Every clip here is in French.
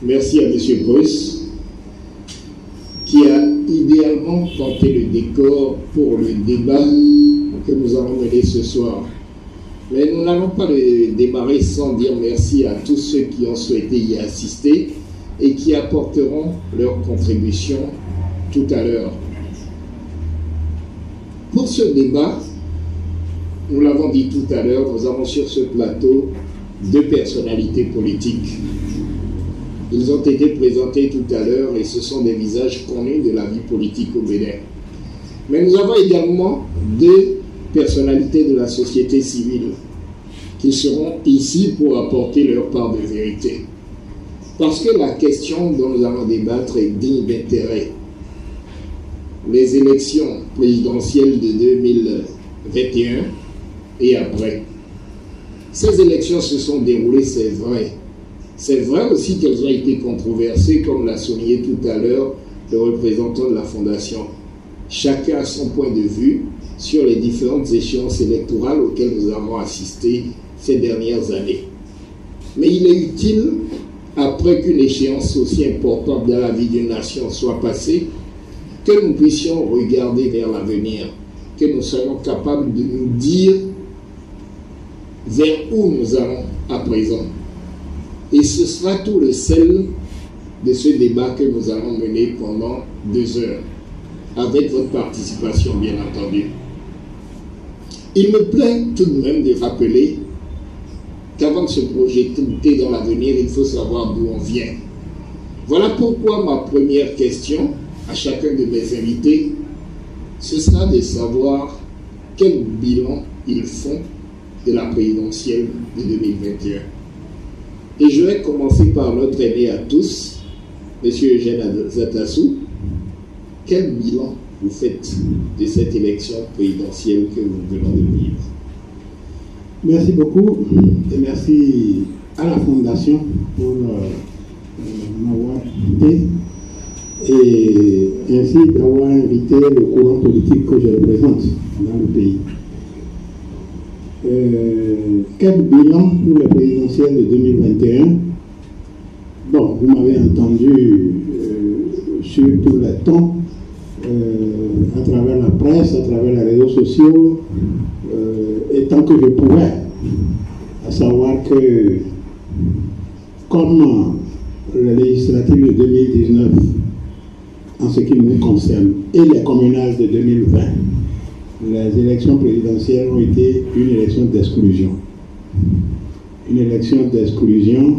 Merci à M. Bruce, qui a idéalement planté le décor pour le débat que nous allons mener ce soir. Mais nous n'allons pas le démarrer sans dire merci à tous ceux qui ont souhaité y assister et qui apporteront leur contribution tout à l'heure. Pour ce débat, nous l'avons dit tout à l'heure, nous avons sur ce plateau deux personnalités politiques. Ils ont été présentés tout à l'heure et ce sont des visages connus de la vie politique au Bénin. Mais nous avons également deux personnalités de la société civile qui seront ici pour apporter leur part de vérité. Parce que la question dont nous allons débattre est digne d'intérêt. Les élections présidentielles de 2021 et après. Ces élections se sont déroulées, c'est vrai. C'est vrai aussi qu'elles ont été controversées, comme l'a souligné tout à l'heure le représentant de la Fondation. Chacun a son point de vue sur les différentes échéances électorales auxquelles nous avons assisté ces dernières années. Mais il est utile, après qu'une échéance aussi importante dans la vie d'une nation soit passée, que nous puissions regarder vers l'avenir, que nous soyons capables de nous dire vers où nous allons à présent. Et ce sera tout le sel de ce débat que nous allons mener pendant 2 heures, avec votre participation bien entendu. Il me plaît tout de même de rappeler qu'avant de se projeter dans l'avenir, il faut savoir d'où on vient. Voilà pourquoi ma première question à chacun de mes invités, ce sera de savoir quel bilan ils font de la présidentielle de 2021. Et je vais commencer par notre aîné à tous, M. Eugène Zatassou. Quel bilan vous faites de cette élection présidentielle que nous venons de vivre? Merci beaucoup et merci à la Fondation pour m'avoir invité et ainsi d'avoir invité le courant politique que je représente dans le pays. Quel bilan pour la présidentielle de 2021? Bon, vous m'avez entendu sur tous les tons, à travers la presse, à travers les réseaux sociaux, et tant que je pouvais, à savoir que comme les législatives de 2019, en ce qui nous concerne, et les communales de 2020, les élections présidentielles ont été une élection d'exclusion. Une élection d'exclusion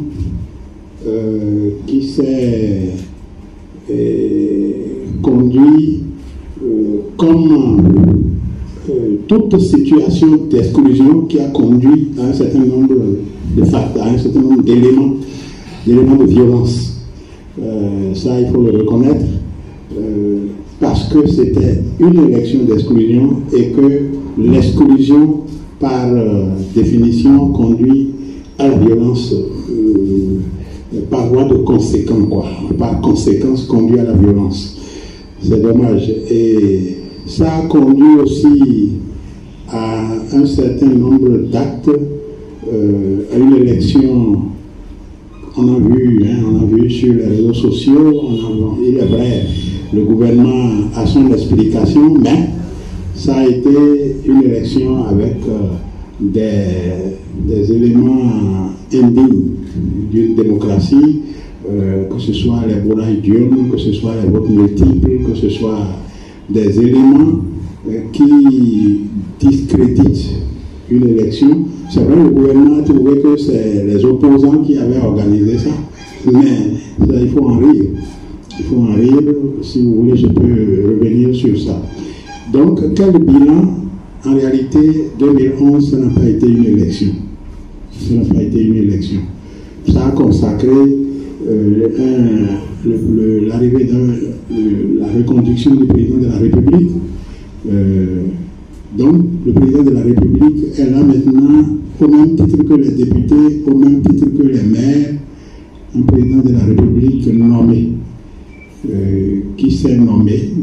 qui s'est conduite comme toute situation d'exclusion qui a conduit à un certain nombre de facteurs, à un certain nombre d'éléments de violence. Ça, il faut le reconnaître. Parce que c'était une élection d'exclusion et que l'exclusion, par définition, conduit à la violence par voie de conséquence, quoi. Par conséquence, conduit à la violence. C'est dommage. Et ça a conduit aussi à un certain nombre d'actes, à une élection. On a vu sur les réseaux sociaux, il est vrai, le gouvernement a son explication, mais ça a été une élection avec des éléments indignes d'une démocratie, que ce soit les bourrailles d'urnes, que ce soit les votes multiples, que ce soit des éléments qui discréditent une élection. C'est vrai, le gouvernement a trouvé que c'est les opposants qui avaient organisé ça, mais ça, il faut en rire. Il faut en rire. Si vous voulez, je peux revenir sur ça. Donc, quel bilan? En réalité, 2011, ça n'a pas été une élection. Ça n'a pas été une élection. Ça a consacré l'arrivée de la reconduction du président de la République. Donc, le président de la République est là maintenant, au même titre que les députés, au même titre que les maires, un président de la République nommé, qui s'est nommé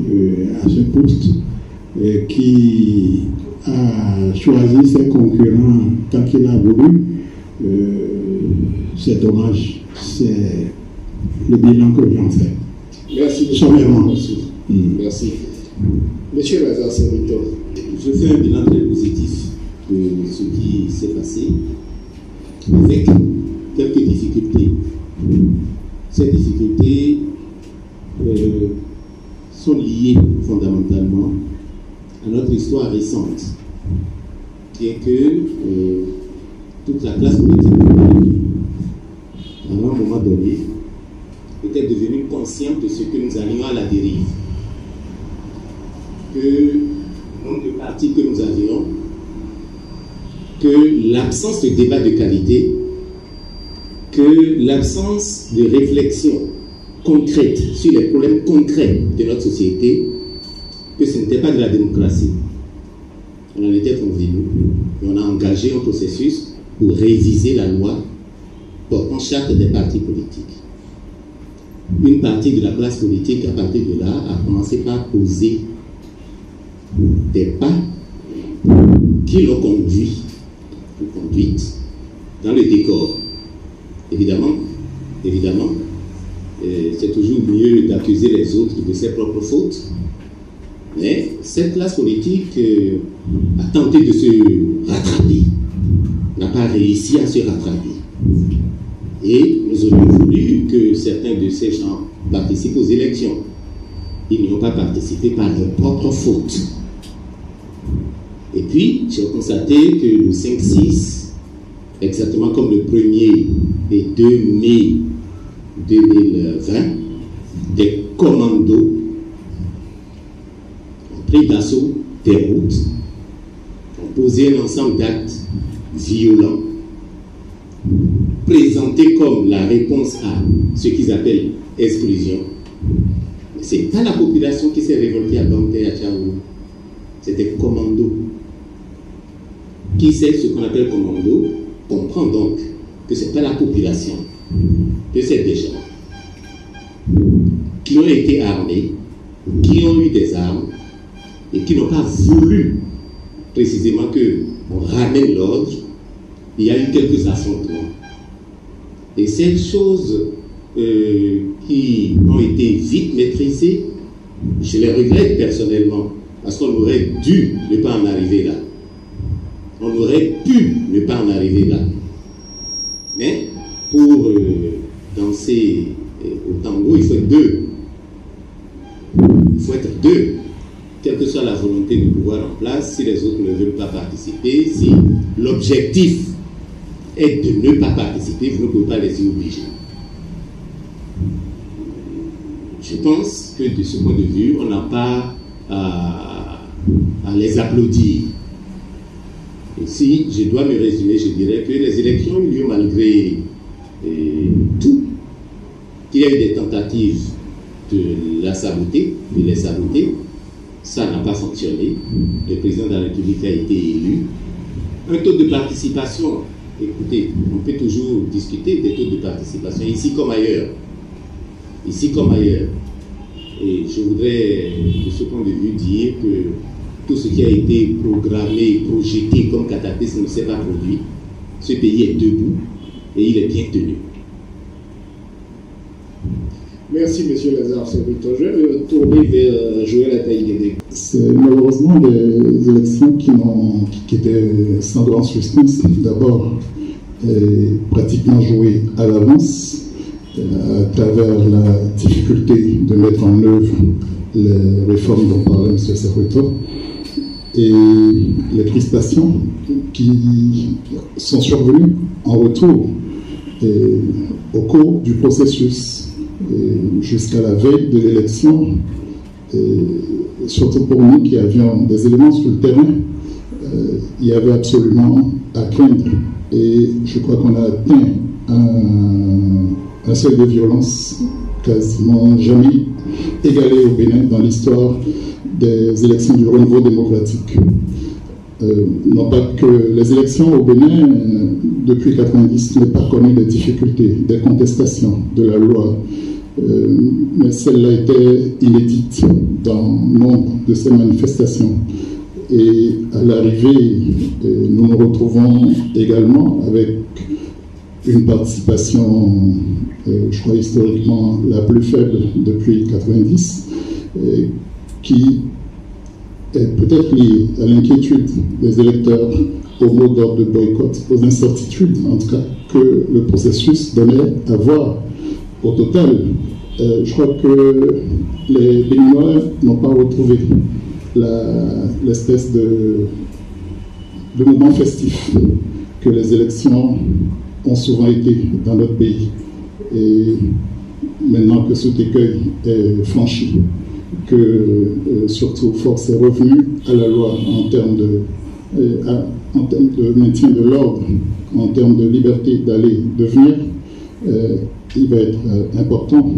à ce poste, qui a choisi ses concurrents tant qu'il a voulu. C'est dommage. C'est le bilan que j'en fais. Merci. Sommairement. Merci. Merci. Monsieur Lazare Servitor. Je fais un bilan très positif de ce qui s'est passé, avec quelques difficultés. Ces difficultés sont liées fondamentalement à notre histoire récente, qui est que toute la classe politique, à un moment donné, était devenue consciente de ce que nous allions à la dérive. Que le nombre de partis que nous avions, que l'absence de débat de qualité, que l'absence de réflexion concrète sur les problèmes concrets de notre société, que ce n'était pas de la démocratie. On en était convenu et on a engagé un processus pour réviser la loi portant charte des partis politiques. Une partie de la classe politique, à partir de là, a commencé par poser des pas qui l'ont conduite dans le décor. Évidemment, c'est toujours mieux d'accuser les autres de ses propres fautes, mais cette classe politique a tenté de se rattraper, n'a pas réussi à se rattraper. Et nous aurions voulu que certains de ces gens participent aux élections. Ils n'y ont pas participé par leur propre faute. Et puis, j'ai constaté que le 5-6, exactement comme le 1er et 2 mai 2020, des commandos ont pris d'assaut des routes, ont posé un ensemble d'actes violents, présentés comme la réponse à ce qu'ils appellent exclusion. Ce n'est pas la population qui s'est révoltée à Banté et à Tchaoulou, c'était commando. Qui sait ce qu'on appelle commando comprend donc que ce n'est pas la population, que c'est des gens qui ont été armés, qui ont eu des armes et qui n'ont pas voulu précisément qu'on ramène l'ordre. Il y a eu quelques affrontements. Et ces choses qui ont été vite maîtrisées, je les regrette personnellement, parce qu'on aurait dû ne pas en arriver là. On aurait pu ne pas en arriver là. Mais pour danser au tango, il faut être deux. Il faut être deux. Quelle que soit la volonté de pouvoir en place, si les autres ne veulent pas participer, si l'objectif est de ne pas participer, vous ne pouvez pas les y obliger. Je pense que de ce point de vue, on n'a pas à les applaudir. Et si je dois me résumer, je dirais que les élections ont eu lieu malgré tout. Qu'il y a eu des tentatives de les saboter, ça n'a pas fonctionné. Le président de la République a été élu. Un taux de participation, écoutez, on peut toujours discuter des taux de participation, ici comme ailleurs. Ici comme ailleurs. Et je voudrais, de ce point de vue, dire que tout ce qui a été programmé, projeté comme cataclysme ne s'est pas produit. Ce pays est debout et il est bien tenu. Merci, M. Lazare Servitor. Je vais me tourner vers Joël Ataïdé. C'est malheureusement des élections qui étaient sans grand suspense. D'abord, pratiquement jouées à l'avance, à travers la difficulté de mettre en œuvre les réformes dont parlait M. Servitor, et les crispations qui sont survenues en retour au cours du processus. Jusqu'à la veille de l'élection, surtout pour nous qui avions des éléments sur le terrain, il y avait absolument à craindre. Et je crois qu'on a atteint un seuil de violence quasiment jamais égalé au Bénin dans l'histoire des élections du renouveau démocratique. Non pas que les élections au Bénin, depuis 1990, n'aient pas connu des difficultés, des contestations de la loi, mais celle-là était inédite dans nombre de ces manifestations. Et à l'arrivée, nous nous retrouvons également avec une participation, je crois historiquement la plus faible depuis 90, qui est peut-être liée à l'inquiétude des électeurs, au mot d'ordre de boycott, aux incertitudes en tout cas que le processus donnait à voir. Au total, je crois que les Béninois n'ont pas retrouvé l'espèce de moment festif que les élections ont souvent été dans notre pays. Et maintenant que cet écueil est franchi, que surtout force est revenue à la loi en termes de maintien de l'ordre, en termes de liberté d'aller, de venir, il va être important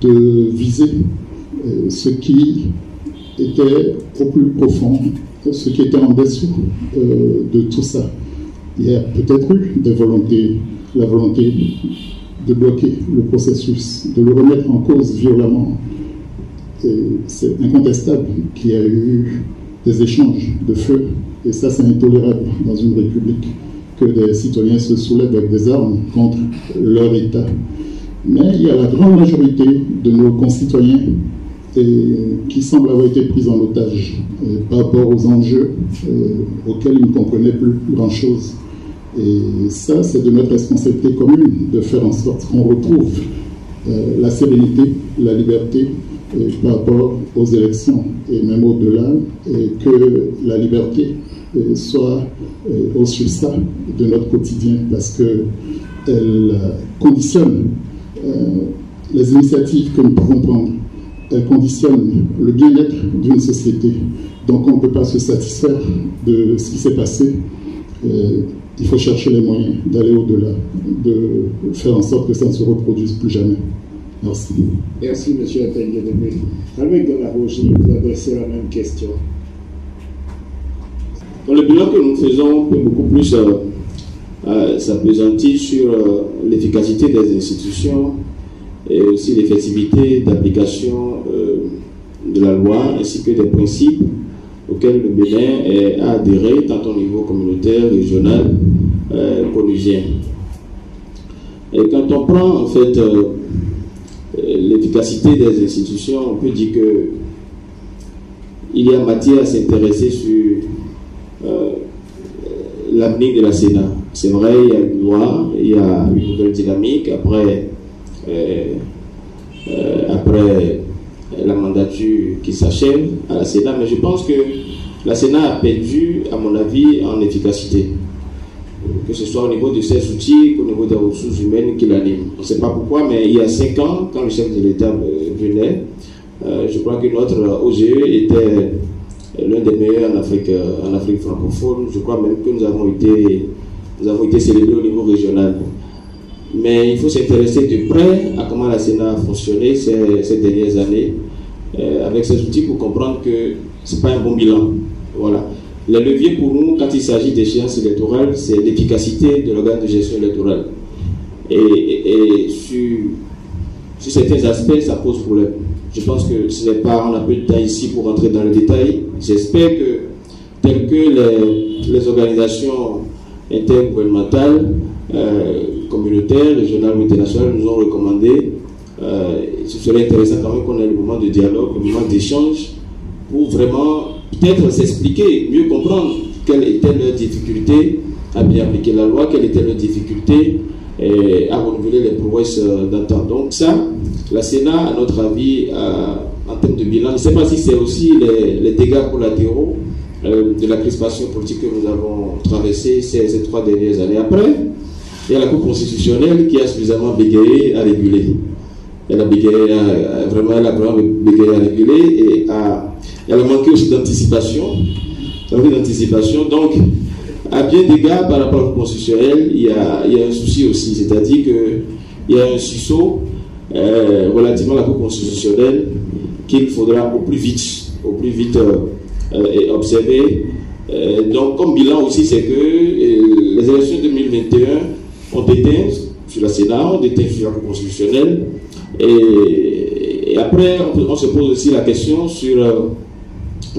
de viser ce qui était au plus profond, ce qui était en dessous de tout ça. Il y a peut-être eu la volonté de bloquer le processus, de le remettre en cause violemment. C'est incontestable qu'il y a eu des échanges de feu, et ça c'est intolérable dans une république que des citoyens se soulèvent avec des armes contre leur État. Mais il y a la grande majorité de nos concitoyens qui semblent avoir été pris en otage par rapport aux enjeux auxquels ils ne comprenaient plus grand-chose. Et ça, c'est de notre responsabilité commune de faire en sorte qu'on retrouve la sérénité, la liberté par rapport aux élections et même au-delà, et que la liberté soit au substrat de notre quotidien, parce qu'elle conditionne les initiatives que nous pouvons prendre, elle conditionne le bien-être d'une société. Donc on ne peut pas se satisfaire de ce qui s'est passé. Il faut chercher les moyens d'aller au-delà, de faire en sorte que ça ne se reproduise plus jamais. Merci. Merci, M. Atelier-Demé. Avec de la Rogie, vous adressez la même question. Dans le bilan que nous faisons peut beaucoup plus s'appesantir sur l'efficacité des institutions et aussi l'effectivité d'application de la loi ainsi que des principes auxquels le Bénin a adhéré tant au niveau communautaire, régional, qu'onusien. Et quand on prend en fait l'efficacité des institutions, on peut dire que il y a matière à s'intéresser sur l'avenir de la Sénat. C'est vrai, il y a une loi, il y a une nouvelle dynamique après la mandature qui s'achève à la Sénat, mais je pense que la Sénat a perdu, à mon avis, en efficacité, que ce soit au niveau de ses outils qu'au niveau des ressources humaines qui l'animent. On ne sait pas pourquoi, mais il y a 5 ans, quand le chef de l'État venait, je crois que notre OGE était l'un des meilleurs en Afrique francophone. Je crois même que nous avons été célébrés au niveau régional. Mais il faut s'intéresser de près à comment la Sénat a fonctionné ces dernières années avec ces outils pour comprendre que ce n'est pas un bon bilan. Voilà. Les leviers pour nous, quand il s'agit d'échéances électorales, c'est l'efficacité de l'organe de gestion électorale. Et sur certains aspects, ça pose problème. Je pense que ce n'est pas, on n'a peu de temps ici pour rentrer dans le détail. J'espère que, telles que les organisations intergouvernementales, communautaires, régionales ou internationales nous ont recommandé, ce serait intéressant quand même qu'on ait le moment de dialogue, le moment d'échange, pour vraiment peut-être s'expliquer, mieux comprendre quelle était leur difficulté à bien appliquer la loi, quelle était leur difficulté à renouveler les prouesses d'antan. Donc ça, la Sénat, à notre avis, en termes de bilan, je ne sais pas si c'est aussi les dégâts collatéraux de la crispation politique que nous avons traversé ces 3 dernières années. Après, il y a la Cour constitutionnelle qui a suffisamment bégayé à réguler. Elle a vraiment bégayé à réguler et elle a manqué aussi d'anticipation. Donc, à bien d'égards par rapport au constitutionnel, il y a un souci aussi, c'est-à-dire qu'il y a un sursaut relativement à la Cour constitutionnelle qu'il faudra au plus vite observer. Donc, comme bilan aussi, c'est que les élections 2021 ont été sur la Sénat, ont été sur la Cour constitutionnelle, et après, on se pose aussi la question sur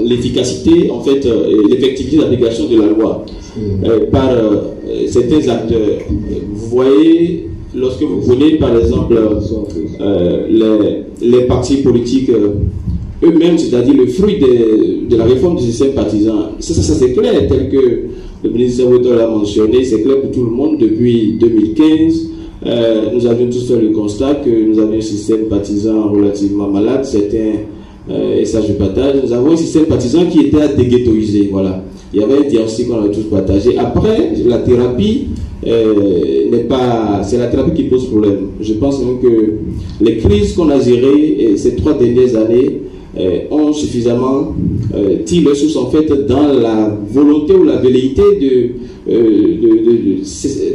l'efficacité, en fait, l'effectivité d'application de la loi par certains acteurs. Vous voyez, lorsque vous prenez par exemple les partis politiques eux-mêmes, c'est-à-dire le fruit de la réforme du système partisan, ça c'est clair, tel que le ministre Woto l'a mentionné, c'est clair pour tout le monde. Depuis 2015, nous avions tous fait le constat que nous avions un système partisan relativement malade, certains et ça je partage. Nous avons un système partisan qui était à déghettoiser, voilà. Il y avait un diagnostic qu'on a tous partagé. Après, la thérapie c'est la thérapie qui pose problème. Je pense même que les crises qu'on a gérées ces 3 dernières années ont suffisamment tiré leur source en fait dans la volonté ou la velléité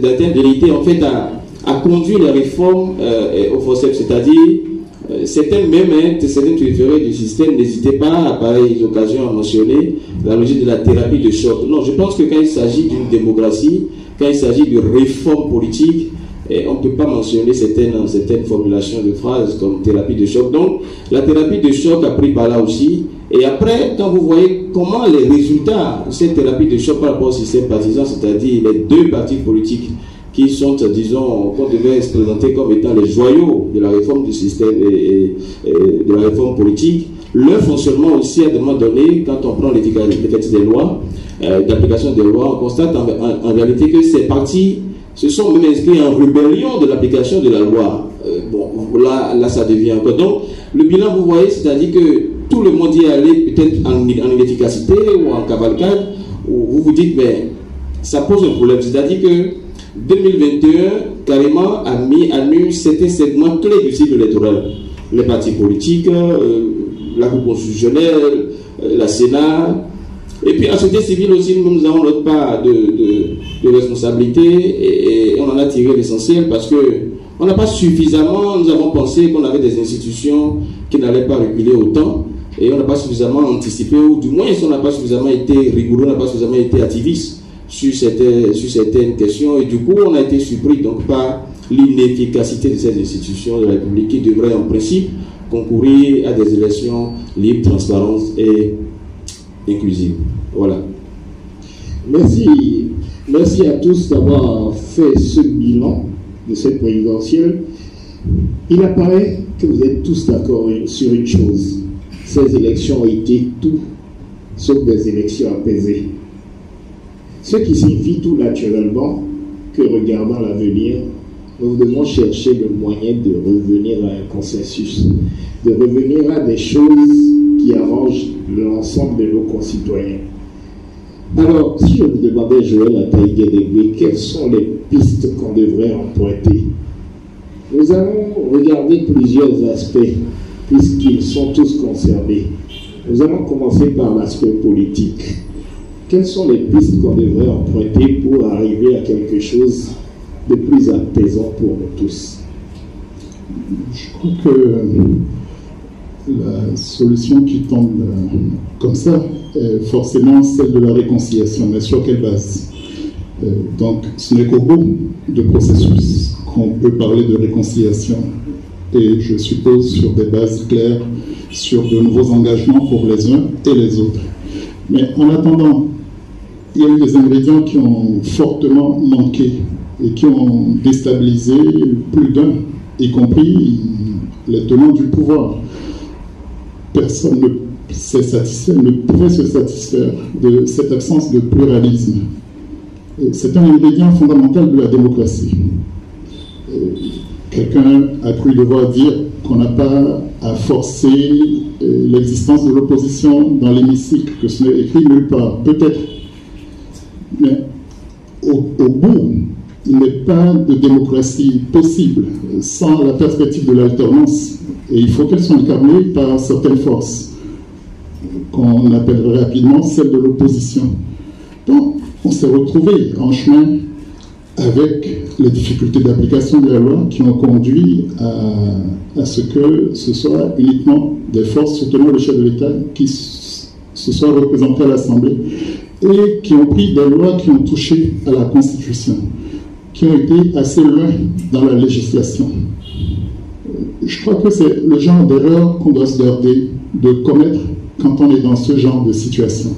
d'atteindre velléité en fait à conduire les réformes au forceps, c'est-à-dire certaines préférés du système n'hésitaient pas à pareilles occasions à mentionner la logique de la thérapie de choc. Non, je pense que quand il s'agit d'une démocratie, quand il s'agit de réforme politique, on ne peut pas mentionner certaines formulations de phrases comme thérapie de choc. Donc, la thérapie de choc a pris par là aussi. Et après, quand vous voyez comment les résultats de cette thérapie de choc par rapport au système partisan, c'est-à-dire les 2 partis politiques qui sont, disons, qu'on devait se présenter comme étant les joyaux de la réforme du système et de la réforme politique, leur fonctionnement aussi, à un moment donné, quand on prend l'efficacité des lois, d'application des lois, on constate en réalité que ces partis se sont même inscrits en rébellion de l'application de la loi. Là, ça devient encore. Donc, le bilan, vous voyez, c'est-à-dire que tout le monde y est allé peut-être en inefficacité ou en cavalcade, où vous vous dites, mais ça pose un problème. C'est-à-dire que 2021, carrément, a mis à nu certains segments clés du cycle électoral. Les partis politiques, la Cour constitutionnelle, la Sénat, et puis à la société civile aussi, nous avons notre part de responsabilité et on en a tiré l'essentiel parce que on n'a pas suffisamment, nous avons pensé qu'on avait des institutions qui n'allaient pas reculer autant et on n'a pas suffisamment anticipé, ou du moins on n'a pas suffisamment été rigoureux, on n'a pas suffisamment été activiste sur certaines questions et du coup on a été surpris donc par l'inefficacité de ces institutions de la République qui devraient en principe concourir à des élections libres, transparentes et inclusives. Voilà. Merci à tous d'avoir fait ce bilan de cette présidentielle. Il apparaît que vous êtes tous d'accord sur une chose. Ces élections ont été tout sauf des élections apaisées. Ce qui signifie tout naturellement que, regardant l'avenir, nous devons chercher le moyen de revenir à un consensus, de revenir à des choses qui arrangent l'ensemble de nos concitoyens. Alors, si je vous demandais, Joël Ataï-Guédégbé, quelles sont les pistes qu'on devrait emprunter? Nous allons regarder plusieurs aspects, puisqu'ils sont tous concernés. Nous allons commencer par l'aspect politique. Quelles sont les pistes qu'on devrait emprunter pour arriver à quelque chose de plus apaisant pour nous tous? Je crois que la solution qui tombe comme ça est forcément celle de la réconciliation. Mais sur quelle base? Donc, ce n'est qu'au bout de processus qu'on peut parler de réconciliation. Et je suppose sur des bases claires, sur de nouveaux engagements pour les uns et les autres. Mais en attendant, il y a eu des ingrédients qui ont fortement manqué et qui ont déstabilisé plus d'un, y compris les tenants du pouvoir. Personne ne pouvait se satisfaire de cette absence de pluralisme. C'est un ingrédient fondamental de la démocratie. Quelqu'un a cru devoir dire qu'on n'a pas à forcer l'existence de l'opposition dans l'hémicycle, que ce n'est écrit nulle part. Peut-être. Mais au bout, il n'est pas de démocratie possible sans la perspective de l'alternance. Et il faut qu'elle soit incarnée par certaines forces, qu'on appellerait rapidement celles de l'opposition. Donc, on s'est retrouvé en chemin avec les difficultés d'application de la loi qui ont conduit à ce que ce soit uniquement des forces soutenant le chef de l'État qui se soient représentées à l'Assemblée et qui ont pris des lois qui ont touché à la Constitution, qui ont été assez loin dans la législation. Je crois que c'est le genre d'erreur qu'on doit se garder de commettre quand on est dans ce genre de situation.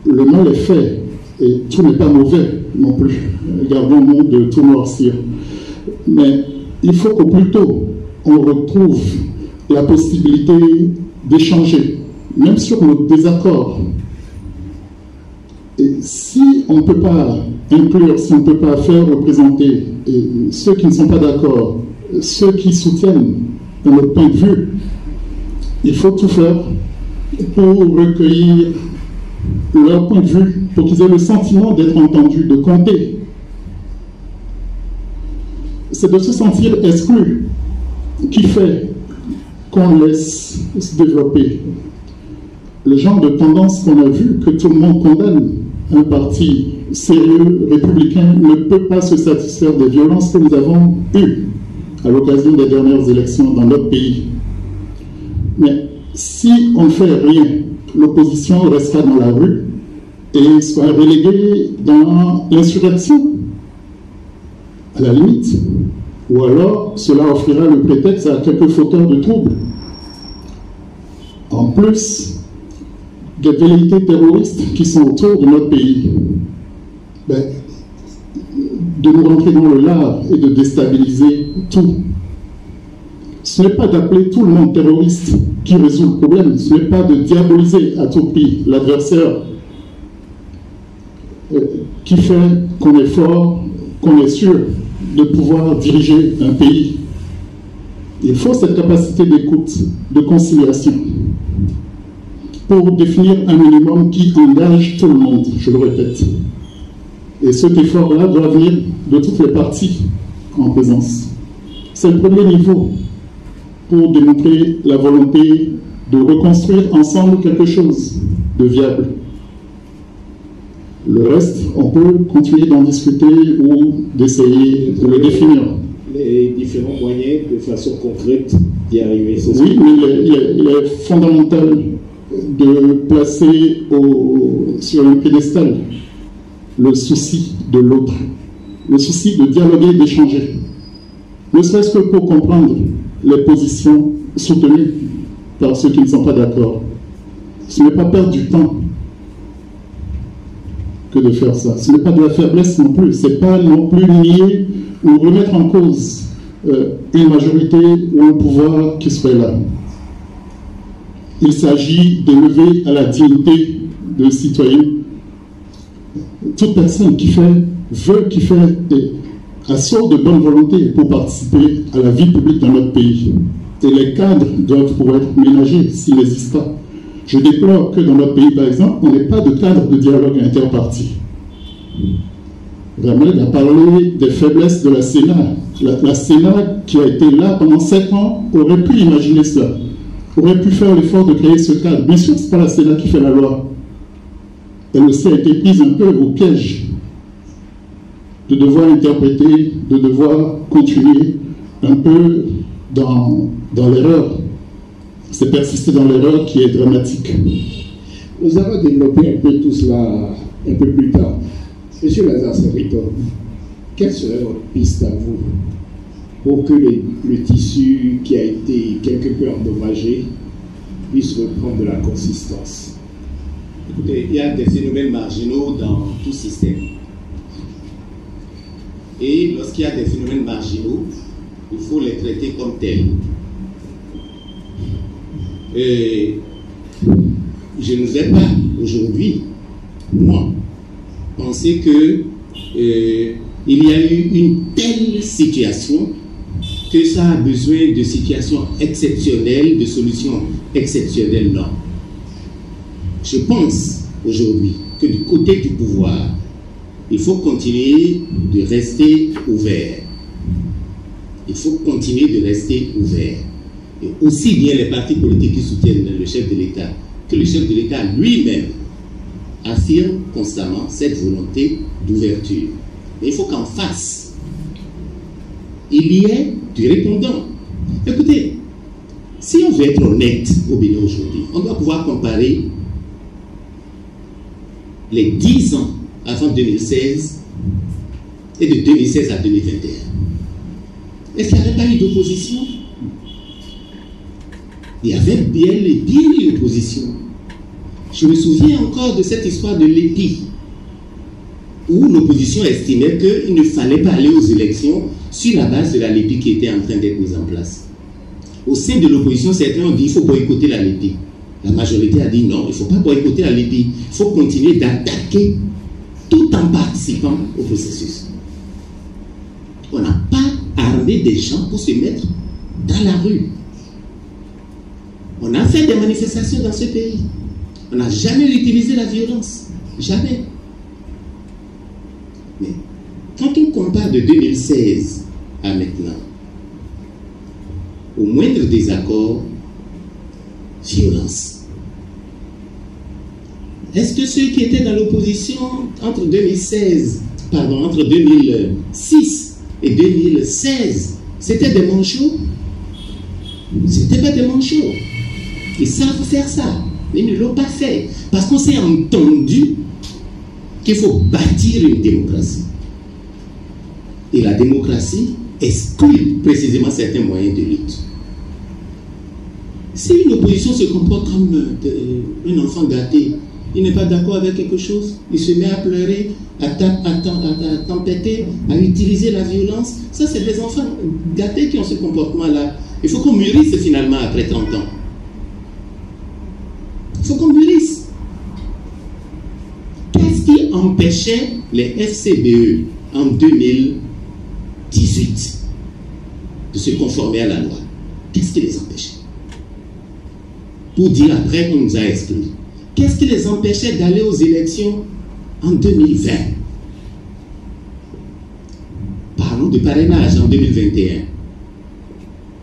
Le mal est fait, et tout n'est pas mauvais non plus. Gardons-nous de tout noircir. Mais il faut qu'au plus tôt, on retrouve la possibilité d'échanger, même sur nos désaccords. Et si on ne peut pas inclure, si on ne peut pas faire représenter ceux qui ne sont pas d'accord, ceux qui soutiennent notre point de vue, il faut tout faire pour recueillir leur point de vue, pour qu'ils aient le sentiment d'être entendus, de compter. C'est de se sentir exclu qui fait qu'on laisse se développer le genre de tendance qu'on a vu, que tout le monde condamne. Un parti sérieux, républicain, ne peut pas se satisfaire des violences que nous avons eues à l'occasion des dernières élections dans notre pays. Mais si on ne fait rien, l'opposition restera dans la rue et sera reléguée dans l'insurrection, à la limite. Ou alors, cela offrira le prétexte à quelques fauteurs de troubles. En plus des velléités terroristes qui sont autour de notre pays, de nous rentrer dans le lard et de déstabiliser tout. Ce n'est pas d'appeler tout le monde terroriste qui résout le problème, ce n'est pas de diaboliser à tout prix l'adversaire qui fait qu'on est fort, qu'on est sûr de pouvoir diriger un pays. Il faut cette capacité d'écoute, de conciliation, pour définir un minimum qui engage tout le monde, je le répète. Et cet effort-là doit venir de toutes les parties en présence. C'est le premier niveau pour démontrer la volonté de reconstruire ensemble quelque chose de viable. Le reste, on peut continuer d'en discuter ou d'essayer de le définir. Les différents moyens de façon concrète d'y arriver. Oui, mais il est fondamental de placer sur un piédestal le souci de l'autre, le souci de dialoguer et d'échanger, ne serait-ce que pour comprendre les positions soutenues par ceux qui ne sont pas d'accord. Ce n'est pas perdre du temps que de faire ça. Ce n'est pas de la faiblesse non plus. Ce n'est pas non plus nier ou remettre en cause une majorité ou un pouvoir qui serait là. Il s'agit d'élever à la dignité de citoyen toute personne qui fait assaut de bonne volonté pour participer à la vie publique dans notre pays. Et les cadres doivent pouvoir être ménagés s'ils n'existent pas. Je déplore que dans notre pays, par exemple, on n'ait pas de cadre de dialogue interparti. Ramel a parlé des faiblesses de la Sénat. La Sénat, qui a été là pendant 7 ans, aurait pu imaginer ça, aurait pu faire l'effort de créer ce cadre. Bien sûr, ce n'est pas la Sénat qui fait la loi. Elle aussi a été prise un peu au piège de devoir interpréter, de devoir continuer un peu dans l'erreur. C'est persister dans l'erreur qui est dramatique. Nous allons développer un peu tout cela un peu plus tard. Monsieur Lazare Sabrito, quelle serait votre piste à vous pour que le tissu qui a été quelque peu endommagé puisse reprendre de la consistance? Écoutez, il y a des phénomènes marginaux dans tout système. Et lorsqu'il y a des phénomènes marginaux, il faut les traiter comme tels. Je ne vais pas aujourd'hui, moi, penser que il y a eu une telle situation que ça a besoin de situations exceptionnelles, de solutions exceptionnelles, non. Je pense aujourd'hui que du côté du pouvoir, il faut continuer de rester ouvert. Il faut continuer de rester ouvert. Et aussi bien les partis politiques qui soutiennent le chef de l'État que le chef de l'État lui-même affirme constamment cette volonté d'ouverture. Mais il faut qu'en face, il y ait du répondant. Écoutez, si on veut être honnête au Bénin aujourd'hui, on doit pouvoir comparer les 10 ans avant 2016 et de 2016 à 2021. Est-ce qu'il n'y avait pas eu d'opposition? il y avait bien l'opposition. Je me souviens encore de cette histoire de l'EPI, où l'opposition estimait qu'il ne fallait pas aller aux élections sur la base de la LEPI qui était en train d'être mise en place. Au sein de l'opposition, certains ont dit qu'il faut boycotter la LEPI. La majorité a dit non, il ne faut pas boycotter la LEPI. Il faut continuer d'attaquer tout en participant au processus. On n'a pas armé des gens pour se mettre dans la rue. On a fait des manifestations dans ce pays. On n'a jamais utilisé la violence. Jamais. Mais quand on compare de 2016 à maintenant, au moindre désaccord, violence. Est-ce que ceux qui étaient dans l'opposition entre 2006 et 2016, c'était des manchots? C'était pas des manchots. Ils savent faire ça, mais ils ne l'ont pas fait. Parce qu'on s'est entendu qu'il faut bâtir une démocratie. Et la démocratie exclut précisément certains moyens de lutte. Si une opposition se comporte comme un enfant gâté, il n'est pas d'accord avec quelque chose, il se met à pleurer, à tempêter, à utiliser la violence, ça c'est des enfants gâtés qui ont ce comportement-là. Il faut qu'on mûrisse finalement après 30 ans. Il faut qu'on mûrisse. Qu'est-ce qui empêchait les FCBE en 2018 de se conformer à la loi? Qu'est-ce qui les empêchait? Pour dire après qu'on nous a exclus. Qu'est-ce qui les empêchait d'aller aux élections en 2020? Parlons de parrainage en 2021.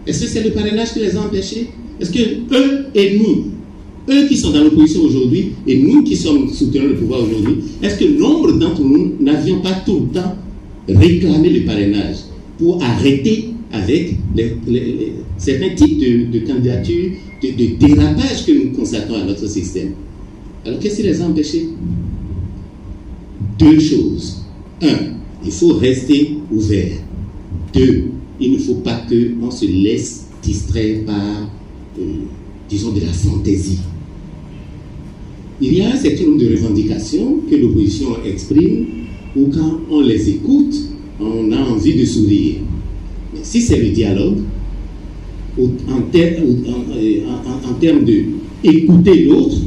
Est-ce que c'est le parrainage qui les a empêchés? Est-ce que eux et nous, eux qui sont dans l'opposition aujourd'hui et nous qui sommes soutenant le pouvoir aujourd'hui, est-ce que nombre d'entre nous n'avions pas tout le temps réclamé le parrainage pour arrêter avec certains types de candidatures, de dérapage que nous constatons à notre système? Alors qu'est-ce qui les a empêchés? Deux choses. Un, il faut rester ouvert. Deux, il ne faut pas qu'on se laisse distraire par, disons, de la fantaisie. Il y a un certain nombre de revendications que l'opposition exprime, où quand on les écoute, on a envie de sourire. Mais si c'est le dialogue, en termes de écouter l'autre,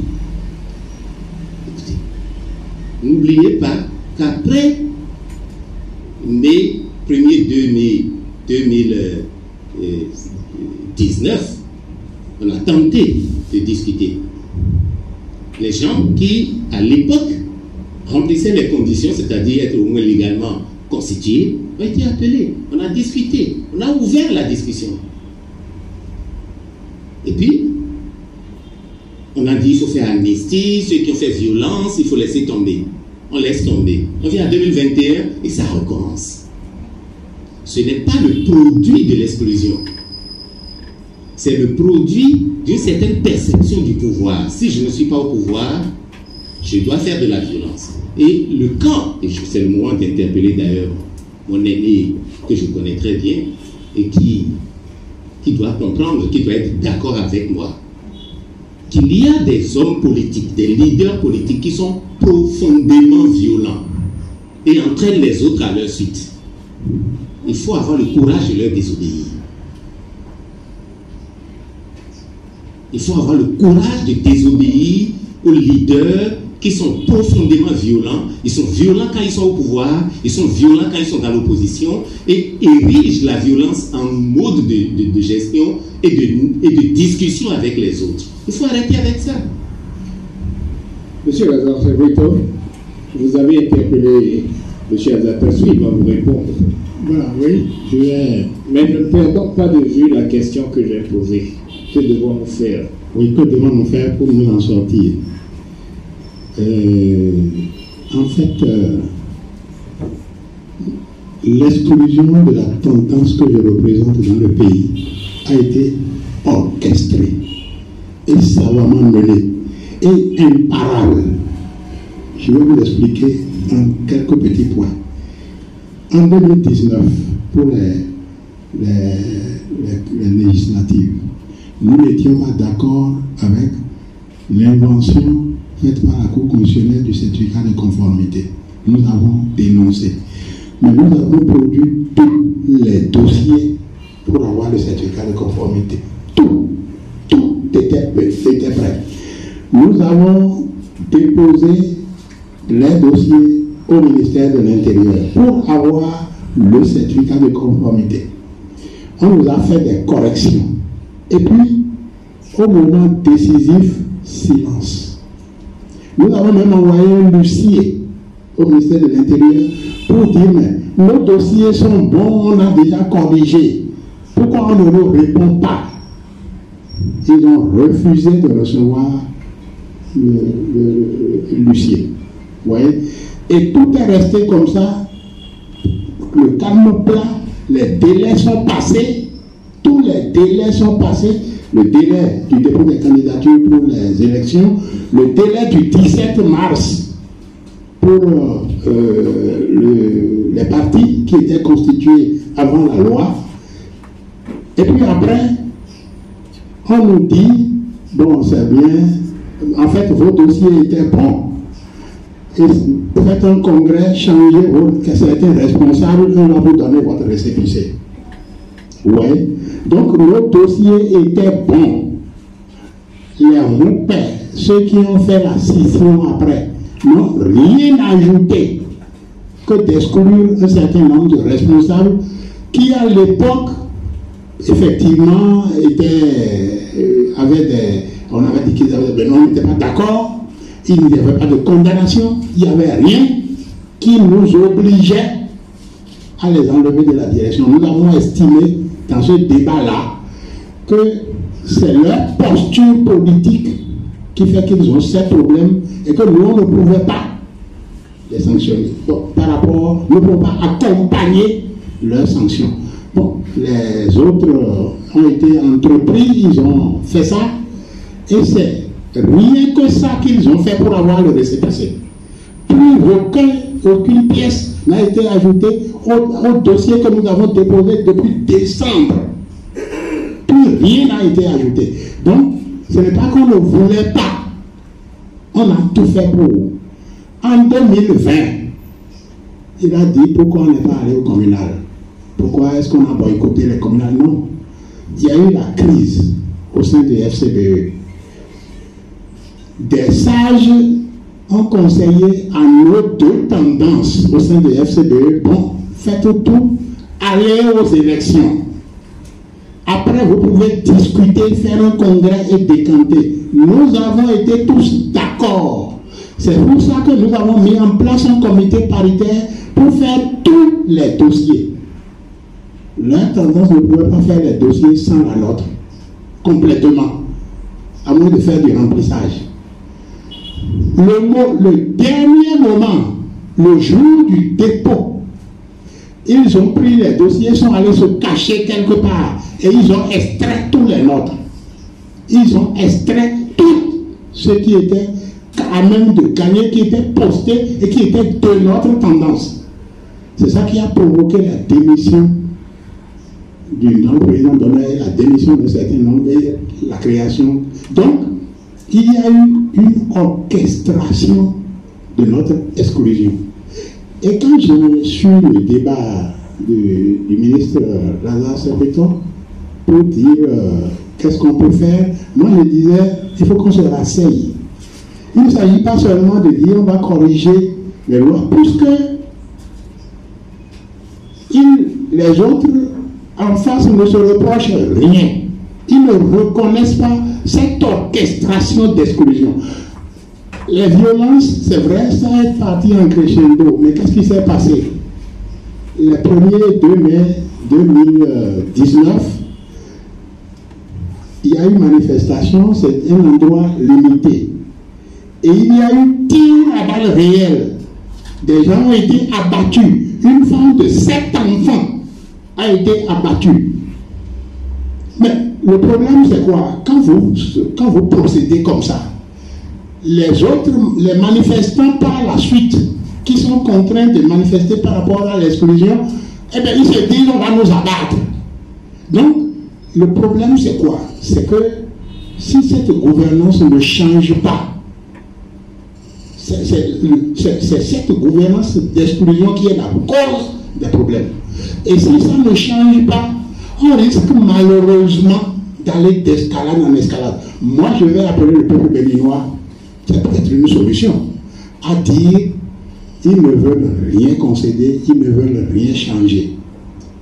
n'oubliez pas qu'après mai 1er 2019, on a tenté de discuter. Les gens qui, à l'époque, remplissaient les conditions, c'est-à-dire être au moins légalement constitués, ont été appelés. On a discuté. On a ouvert la discussion. Et puis, on a dit qu'il faut faire amnistie, ceux qui ont fait violence, il faut laisser tomber. On laisse tomber. On vient en 2021 et ça recommence. Ce n'est pas le produit de l'exclusion. C'est le produit d'une certaine perception du pouvoir. Si je ne suis pas au pouvoir, je dois faire de la violence. Et le camp, et c'est le moment d'interpeller d'ailleurs mon aîné que je connais très bien et qui doit comprendre, qui doit être d'accord avec moi, qu'il y a des hommes politiques, des leaders politiques qui sont profondément violents et entraînent les autres à leur suite. Il faut avoir le courage de leur désobéir. Il faut avoir le courage de désobéir aux leaders qui sont profondément violents. Ils sont violents quand ils sont au pouvoir, ils sont violents quand ils sont dans l'opposition et érigent la violence en mode de gestion et de discussion avec les autres. Il faut arrêter avec ça. Monsieur Lazare Ferrito, vous avez interpellé M. Azatassoui, il va vous répondre. Voilà, oui, je vais... Mais ne perdons pas de vue la question que j'ai posée. Que devons-nous faire? Oui, que devons-nous faire pour nous en sortir? En fait, l'exclusion de la tendance que je représente dans le pays a été orchestrée et savamment menée et imparable. Je vais vous l'expliquer en quelques petits points. En 2019, pour les législatives, nous n'étions pas d'accord avec l'invention faite par la Cour constitutionnelle du certificat de conformité. Nous avons dénoncé. Mais nous avons produit tous les dossiers pour avoir le certificat de conformité. Tout était prêt. Nous avons déposé les dossiers au ministère de l'Intérieur pour avoir le certificat de conformité. On nous a fait des corrections. Et puis, au moment décisif, silence. Nous avons même envoyé un dossier au ministère de l'Intérieur pour dire, mais nos dossiers sont bons, on a déjà corrigé. Pourquoi on ne nous répond pas? Ils ont refusé de recevoir le dossier. Vous voyez? Et tout est resté comme ça. Le calme plat, les délais sont passés. Tous les délais sont passés. Le délai du dépôt des candidatures pour les élections, le délai du 17 mars pour les partis qui étaient constitués avant la loi. Et puis après, on nous dit, bon, c'est bien, en fait, vos dossiers étaient bons. Et faites un congrès, changez certains responsables, on va vous donner votre récépissé. Oui. Donc, nos dossiers étaient bons. Les roupets, ceux qui ont fait la scission après, n'ont rien ajouté que d'exclure un certain nombre de responsables qui, à l'époque, effectivement, on avait dit qu'ils avaient des noms, on n'était pas d'accord. Il n'y avait pas de condamnation, il n'y avait rien qui nous obligeait à les enlever de la direction. Nous avons estimé dans ce débat-là que c'est leur posture politique qui fait qu'ils ont ces problèmes et que nous, on ne pouvait pas les sanctionner. Bon, par rapport, nous ne pouvons pas accompagner leurs sanctions. Bon, les autres ont été entrepris, ils ont fait ça et c'est rien que ça qu'ils ont fait pour avoir le récépissé. Aucune pièce n'a été ajoutée au dossier que nous avons déposé depuis décembre. Plus rien n'a été ajouté. Donc, ce n'est pas qu'on ne voulait pas. On a tout fait pour. En 2020, il a dit pourquoi on n'est pas allé au communal. Pourquoi est-ce qu'on a boycotté les communales? Non. Il y a eu la crise au sein du FCBE. Des sages ont conseillé à nos deux tendances au sein de FCBE, bon, faites tout, allez aux élections. Après, vous pouvez discuter, faire un congrès et décanter. Nous avons été tous d'accord. C'est pour ça que nous avons mis en place un comité paritaire pour faire tous les dossiers. Leur tendance ne pouvait pas faire les dossiers sans la nôtre, complètement, à moins de faire du remplissage. Le dernier moment, le jour du dépôt, ils ont pris les dossiers, sont allés se cacher quelque part et ils ont extrait tous les nôtres. Ils ont extrait tout ce qui était à même de gagner, qui était posté et qui était de notre tendance. C'est ça qui a provoqué la démission du président Donnay, la démission de certains nombres et la création. Donc, il y a eu une orchestration de notre exclusion. Et quand je suis le débat du ministre Lazare Serpeton pour dire qu'est-ce qu'on peut faire, moi je disais il faut qu'on se rasseye. Il ne s'agit pas seulement de dire on va corriger les lois, puisque les autres en face ne se reprochent rien. Ils ne reconnaissent pas cette orchestration d'exclusion. Les violences, c'est vrai, ça est parti en crescendo. Mais qu'est-ce qui s'est passé? Le 1er 2 mai 2019, il y a eu manifestation, c'est un endroit limité. Et il y a eu tir à balles réelles. Des gens ont été abattus. Une femme de 7 enfants a été abattue. Mais le problème, c'est quoi? Quand vous procédez comme ça, les autres, les manifestants par la suite, qui sont contraints de manifester par rapport à l'exclusion, eh bien, ils se disent on va nous abattre. Donc, le problème c'est quoi? C'est que si cette gouvernance ne change pas, c'est cette gouvernance d'exclusion qui est la cause des problèmes. Et si ça ne change pas, on risque malheureusement d'aller d'escalade en escalade. Moi, je vais appeler le peuple béninois, c'est peut-être une solution, à dire ils ne veulent rien concéder, ils ne veulent rien changer.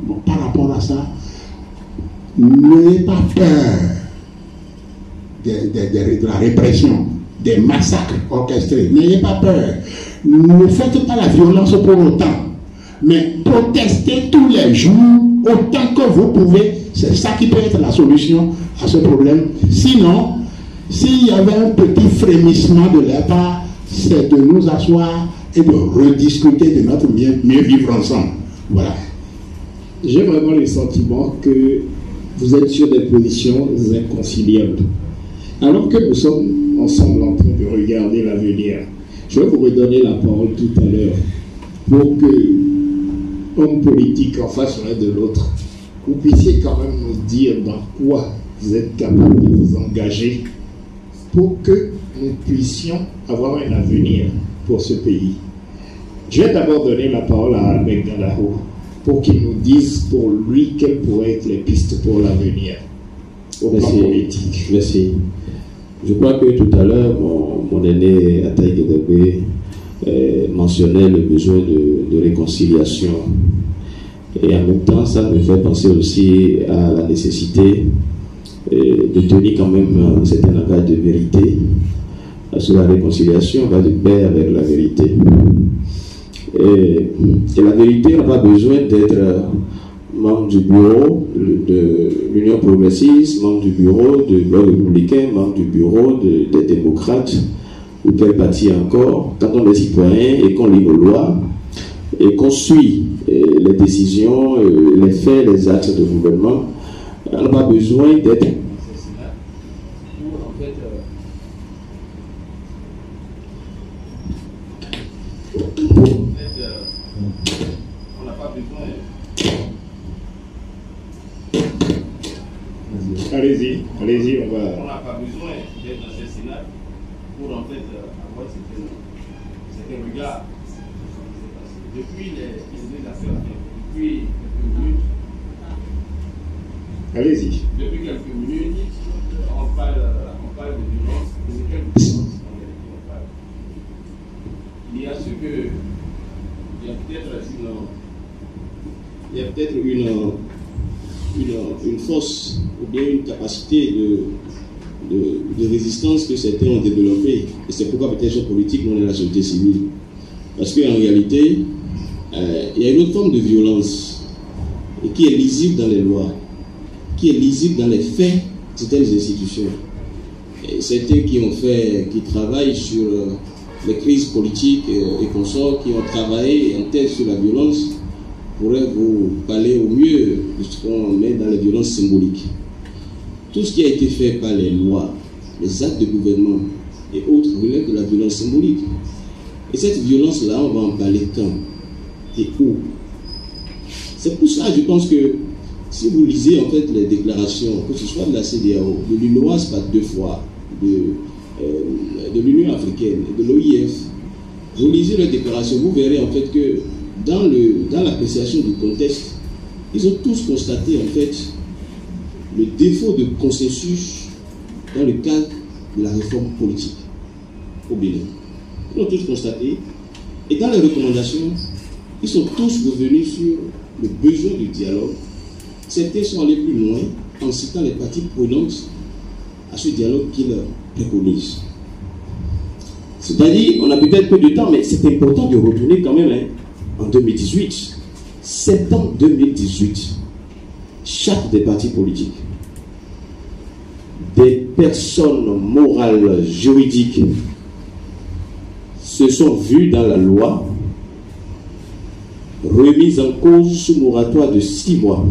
Bon, par rapport à ça, n'ayez pas peur de la répression, des massacres orchestrés. N'ayez pas peur. Ne faites pas la violence pour autant. Mais protestez tous les jours, autant que vous pouvez. C'est ça qui peut être la solution à ce problème. Sinon, s'il y avait un petit frémissement de leur part, c'est de nous asseoir et de rediscuter de notre mieux vivre ensemble. Voilà. J'ai vraiment le sentiment que vous êtes sur des positions inconciliables. Alors que nous sommes ensemble en train de regarder l'avenir, je vais vous redonner la parole tout à l'heure pour que, hommes politiques en face l'un de l'autre, vous puissiez quand même nous dire dans quoi vous êtes capable de vous engager pour que nous puissions avoir un avenir pour ce pays. Je vais d'abord donner la parole à Albert Gandahou pour qu'il nous dise pour lui quelles pourraient être les pistes pour l'avenir au plan politique. Merci. Je crois que tout à l'heure, mon aîné Ataï Gedebé mentionnait le besoin de réconciliation. Et en même temps, ça me fait penser aussi à la nécessité de tenir quand même un certain langage de vérité. Parce que la réconciliation va de pair avec la vérité. Et la vérité n'a pas besoin d'être membre du bureau de l'Union progressiste, membre du bureau du Bloc républicain, membre du bureau des démocrates, ou quel parti encore. Quand on est citoyen et qu'on lit nos lois, et qu'on suit les décisions, les faits, les actes de gouvernement, on n'a pas besoin d'être... Allez-y, allez-y, on va... On n'a pas besoin d'être assassinat pour en fait avoir certains regards. Depuis les affaires, depuis quelques minutes... Allez-y. Depuis quelques minutes, on parle de violence. C'est quelle violence on parle? Il y a ce que... Il y a peut-être une force ou bien une capacité de résistance que certains ont développée. Et c'est pourquoi peut-être sur politique, on est la société civile. Parce qu'en réalité, il y a une autre forme de violence et qui est lisible dans les lois, qui est lisible dans les faits de certaines institutions. Et certains qui travaillent sur les crises politiques et consorts, qui ont travaillé en tête sur la violence, pourraient vous parler au mieux de ce qu'on met dans les violences symboliques. Tout ce qui a été fait par les lois, les actes de gouvernement et autres relève de la violence symbolique. Et cette violence-là, on va en parler quand et où? C'est pour ça, je pense que si vous lisez en fait les déclarations, que ce soit de la CEDEAO, de l'UNOAS par 2 fois, de l'Union africaine, de l'OIF, vous lisez les déclarations, vous verrez en fait que dans l'appréciation du contexte, ils ont tous constaté en fait le défaut de consensus dans le cadre de la réforme politique au Bénin. Ils l'ont tous constaté. Et dans les recommandations, ils sont tous revenus sur le besoin du dialogue. Certains sont allés plus loin en citant les parties prenantes à ce dialogue qu'ils préconisent. C'est-à-dire, on a peut-être peu de temps, mais c'est important de retourner quand même en 2018. Septembre 2018, chaque des partis politiques, des personnes morales, juridiques, se sont vus dans la loi remise en cause sous moratoire de 6 mois.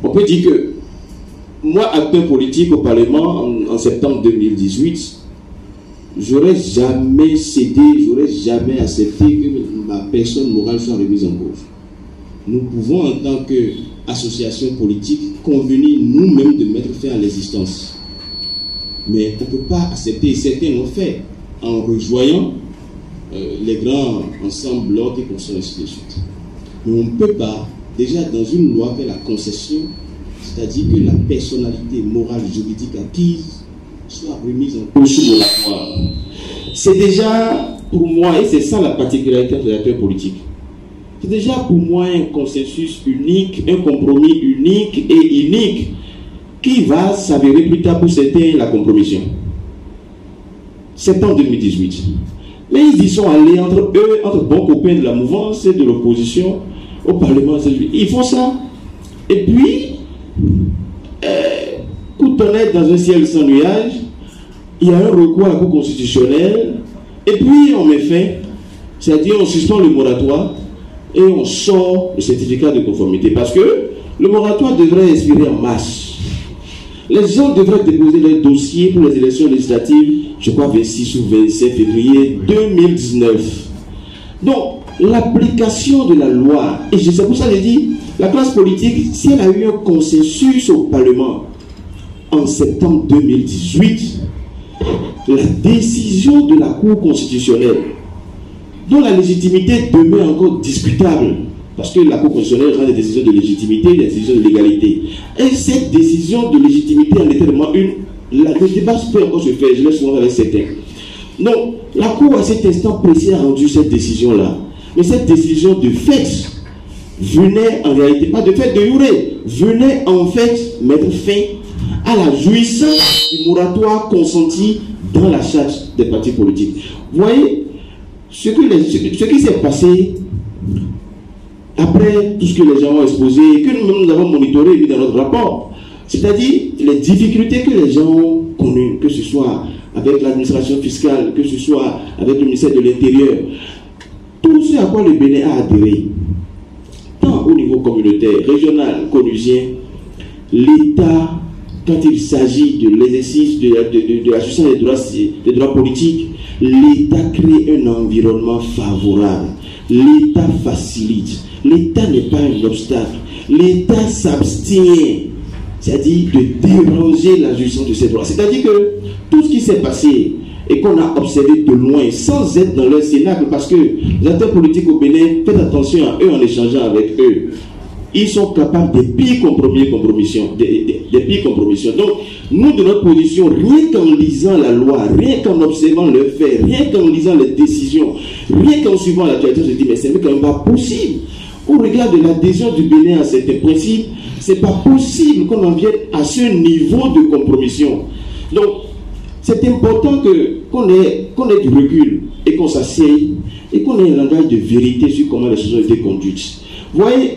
On peut dire que moi, acteur politique au Parlement en septembre 2018, j'aurais jamais cédé, j'aurais jamais accepté que ma personne morale soit remise en cause. Nous pouvons, en tant associations politiques convenu nous-mêmes de mettre fin à l'existence. Mais on ne peut pas accepter, certains l'ont fait, en rejoignant les grands ensembles, l'ordre et consorts, ainsi de suite. Mais on ne peut pas, déjà dans une loi, faire la concession, c'est-à-dire que la personnalité morale juridique acquise soit remise en cause sous moratoire. C'est déjà, pour moi, et c'est ça la particularité des acteurs politiques, c'est déjà pour moi un consensus unique, un compromis unique et unique qui va s'avérer plus tard pour certains la compromission. Septembre 2018. Mais ils y sont allés entre eux, entre bons copains de la mouvance et de l'opposition au Parlement. Ils font ça. Et puis, coup de tonnerre dans un ciel sans nuage, il y a un recours à la Cour constitutionnelle. Et puis, on met fin, c'est-à-dire on suspend le moratoire et on sort le certificat de conformité. Parce que le moratoire devrait expirer en mars. Les gens devraient déposer leur dossier pour les élections législatives, je crois 26 ou 27 février 2019. Donc, l'application de la loi, et c'est pour ça que je dis, la classe politique, si elle a eu un consensus au Parlement en septembre 2018, la décision de la Cour constitutionnelle, dont la légitimité demeure encore discutable, parce que la Cour constitutionnelle rend des décisions de légitimité, des décisions de légalité. Et cette décision de légitimité en est tellement une, le débat peut encore se faire, je l'ai souvent avec certains. Donc, la Cour à cet instant précis a rendu cette décision-là. Mais cette décision de fait venait en réalité, pas de fait de juré, venait en fait mettre fin à la jouissance du moratoire consenti dans la charte des partis politiques. Vous voyez, ce qui s'est passé après tout ce que les gens ont exposé, et que nous avons monitoré et mis dans notre rapport, c'est-à-dire les difficultés que les gens ont connues, que ce soit avec l'administration fiscale, que ce soit avec le ministère de l'Intérieur, tout ce à quoi le Bénin a adhéré, tant au niveau communautaire, régional, conusien, l'État, quand il s'agit de l'exercice de la justice des droits politiques, l'État crée un environnement favorable. L'État facilite. L'État n'est pas un obstacle. L'État s'abstient, c'est-à-dire de déranger la justice de ses droits. C'est-à-dire que tout ce qui s'est passé et qu'on a observé de loin, sans être dans leur cénacle, parce que les acteurs politiques au Bénin, faites attention à eux en échangeant avec eux. Ils sont capables des pires compromissions. Des pires compromissions. Donc, nous, de notre position, rien qu'en lisant la loi, rien qu'en observant le fait, rien qu'en lisant les décisions, rien qu'en suivant l'actualité, je dis, mais c'est quand même pas possible. Au regard de l'adhésion du Bénin à certains principes, c'est pas possible qu'on en vienne à ce niveau de compromission. Donc, c'est important qu'on ait du recul et qu'on s'assieye et qu'on ait un langage de vérité sur comment les choses ont été conduites. Vous voyez,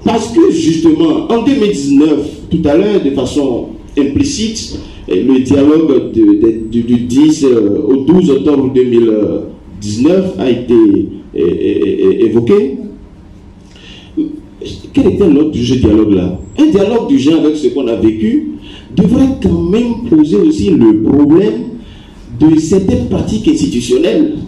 parce que justement, en 2019, tout à l'heure, de façon implicite, le dialogue du 10 au 12 octobre 2019 a été évoqué. Quel était l'autre du dialogue-là? Un dialogue du genre avec ce qu'on a vécu devrait quand même poser aussi le problème de certaines pratiques institutionnelles.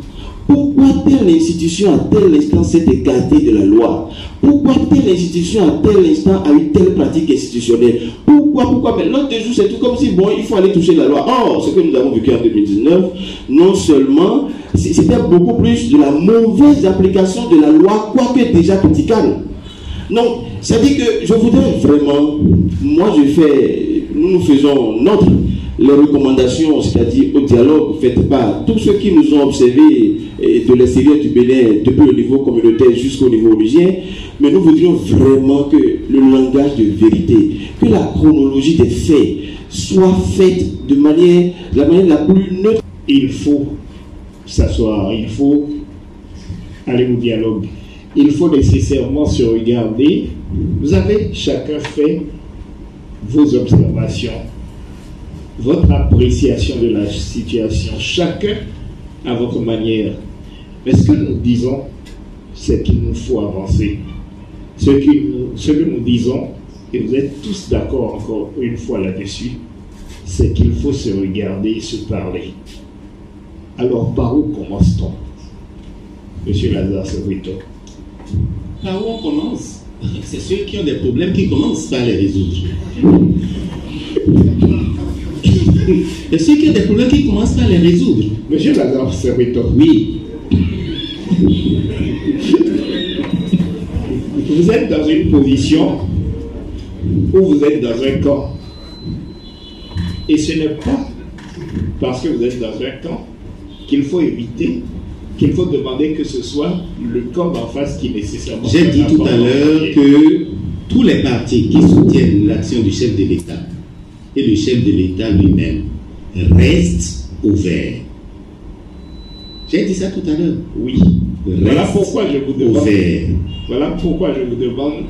Pourquoi telle institution à tel instant s'est écartée de la loi? Pourquoi telle institution à tel instant a eu telle pratique institutionnelle? Pourquoi? Mais l'autre jour, c'est tout comme si, bon, il faut aller toucher la loi. Or, ce que nous avons vécu en 2019, non seulement, c'était beaucoup plus de la mauvaise application de la loi, quoique déjà critiquable. Donc, ça dit que je voudrais vraiment, nous faisons les recommandations, c'est-à-dire au dialogue, faites pas tous ceux qui nous ont observés de l'extérieur du Bénin, depuis le niveau communautaire jusqu'au niveau onusien, mais nous voudrions vraiment que le langage de vérité, que la chronologie des faits soit faite de la manière la plus neutre. Il faut s'asseoir, il faut aller au dialogue. Il faut nécessairement se regarder. Vous avez chacun fait vos observations, votre appréciation de la situation, chacun à votre manière. Mais ce que nous disons, c'est qu'il nous faut avancer. Ce que nous disons, et vous êtes tous d'accord encore une fois là-dessus, c'est qu'il faut se regarder et se parler. Alors, par où commence-t-on? Monsieur Lazare Soweto. Par où on commence? C'est ceux qui ont des problèmes qui commencent par les résoudre. Et ceux qui ont des problèmes qui commencent par les résoudre. Monsieur Lazare Serrito. Oui. Vous êtes dans une position où vous êtes dans un camp. Et ce n'est pas parce que vous êtes dans un camp qu'il faut éviter, qu'il faut demander que ce soit le camp d'en face qui nécessairement... J'ai dit tout à l'heure que tous les partis qui soutiennent l'action du chef de l'État et le chef de l'État lui-même restent ouverts. J'ai dit ça tout à l'heure. Oui. Voilà pourquoi je vous demande... Voilà pourquoi je vous demande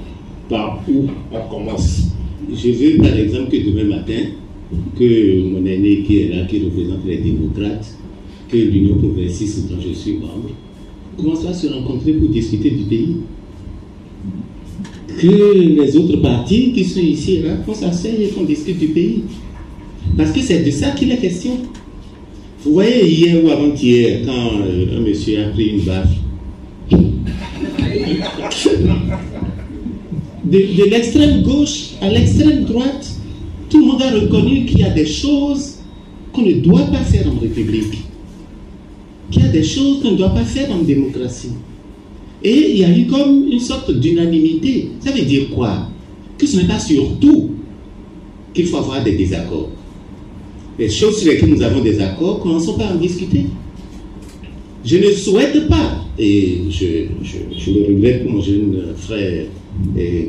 par où on commence. Je veux par exemple que demain matin, que mon aîné qui est là, qui représente les démocrates, que l'Union progressiste dont je suis membre, commence à se rencontrer pour discuter du pays. Que les autres partis qui sont ici et là, qu'on s'asseye et qu'on discute du pays. Parce que c'est de ça qu'il est question. Vous voyez, hier ou avant-hier, quand un monsieur a pris une baffe, de l'extrême gauche à l'extrême droite, tout le monde a reconnu qu'il y a des choses qu'on ne doit pas faire en République, qu'il y a des choses qu'on ne doit pas faire en démocratie. Et il y a eu comme une sorte d'unanimité. Ça veut dire quoi? Que ce n'est pas sur tout qu'il faut avoir des désaccords. Les choses sur lesquelles nous avons des accords, commençons par en discuter. Je ne souhaite pas, et je le regrette pour mon jeune frère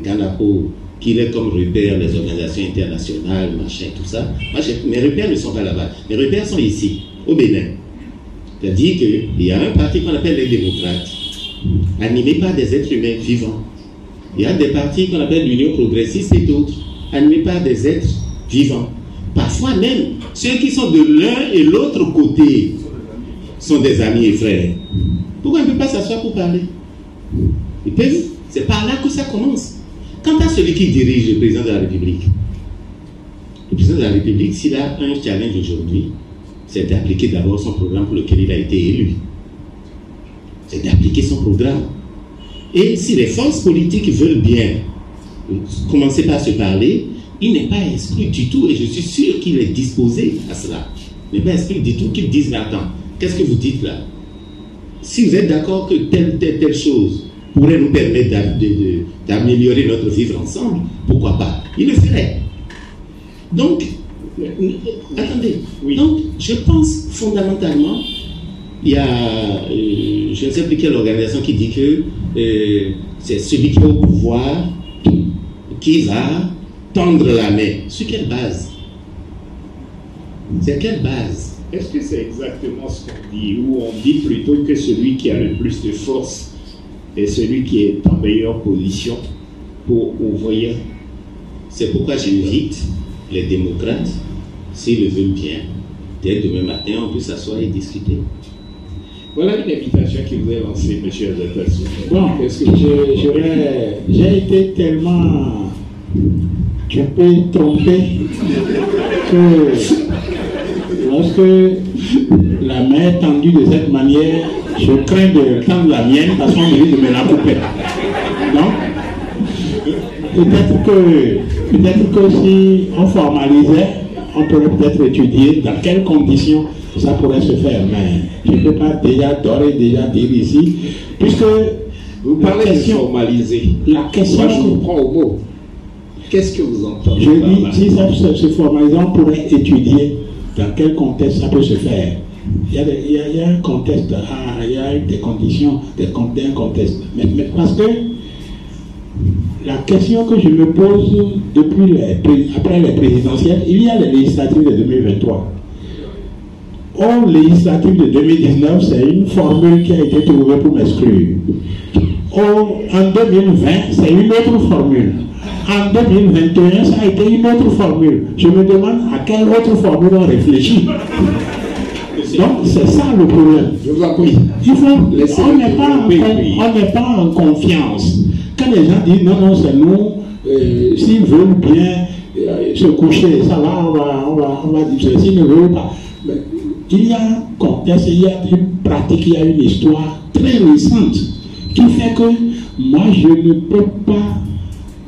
Ganapo, qu'il est comme repère les organisations internationales, machin, tout ça. Mes repères ne sont pas là-bas. Mes repères sont ici, au Bénin. C'est-à-dire qu'il y a un parti qu'on appelle les démocrates, animé par des êtres humains vivants. Il y a des partis qu'on appelle l'Union progressiste et d'autres, animés par des êtres vivants. Parfois même, ceux qui sont de l'un et l'autre côté sont des amis et frères. Pourquoi on ne peut pas s'asseoir pour parler? Ils peuvent. C'est par là que ça commence. Quant à celui qui dirige le président de la République, le président de la République, s'il a un challenge aujourd'hui, c'est d'appliquer d'abord son programme pour lequel il a été élu. C'est d'appliquer son programme. Et si les forces politiques veulent bien commencer par se parler, il n'est pas exclu du tout, et je suis sûr qu'il est disposé à cela. Il n'est pas exclu du tout qu'il dise, mais attends, qu'est-ce que vous dites là? Si vous êtes d'accord que telle chose pourrait nous permettre d'améliorer notre vivre ensemble, pourquoi pas? Il le ferait. Donc, attendez. Oui. Donc, je pense fondamentalement, il y a, je ne sais plus quelle organisation qui dit que c'est celui qui est au pouvoir qui va tendre la main. Sur quelle base? C'est quelle base? Est-ce que c'est exactement ce qu'on dit? Ou on dit plutôt que celui qui a le plus de force est celui qui est en meilleure position pour ouvrir? C'est pourquoi j'invite les démocrates, s'ils le veulent bien, dès demain matin, on peut s'asseoir et discuter. Voilà une invitation qui vous est lancée, M. Azatassi. Bon, j'ai été tellement trompé que lorsque la main est tendue de cette manière, je crains de tendre la mienne parce qu'on me dit de me la couper. Donc, peut-être que si on formalisait, on pourrait peut-être étudier dans quelles conditions ça pourrait se faire. Mais je ne peux pas d'ores et déjà dire ici, puisque vous parlez de formaliser. La question, moi, je vous prends au mot. Qu'est-ce que vous entendez? Je dis, si ça se formalise, on pourrait étudier dans quel contexte ça peut se faire. Il y a un contexte, il y a des conditions, un contexte. Mais parce que la question que je me pose après les présidentielles, il y a les législatives de 2023. Aux législatives de 2019, c'est une formule qui a été trouvée pour m'exclure. En 2020, c'est une autre formule. En 2021, ça a été une autre formule. Je me demande à quelle autre formule on réfléchit. Donc, c'est ça le problème. Je vous en prie. On n'est pas en confiance. Quand les gens disent non, c'est nous, s'ils veulent bien se coucher, ça va, on va dire, s'ils ne veulent pas. Mais il y a un contexte, il y a une pratique, il y a une histoire très récente qui fait que moi, je ne peux pas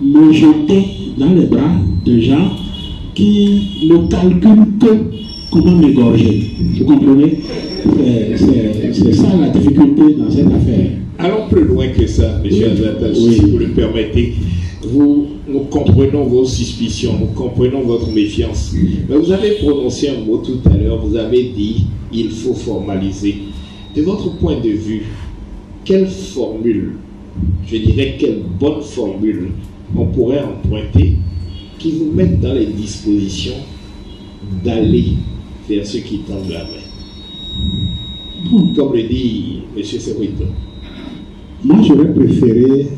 me jeter dans les bras de gens qui ne calculent que comment m'égorger. Vous comprenez? C'est ça la difficulté dans cette affaire. Allons plus loin que ça, M. Azata, si vous le permettez. Nous comprenons vos suspicions, nous comprenons votre méfiance. Mais vous avez prononcé un mot tout à l'heure, vous avez dit il faut formaliser. De votre point de vue, quelle formule, je dirais quelle bonne formule on pourrait emprunter qui vous mette dans les dispositions d'aller vers ceux qui tendent la main? Comme le dit M. Serruito. Moi, j'aurais préféré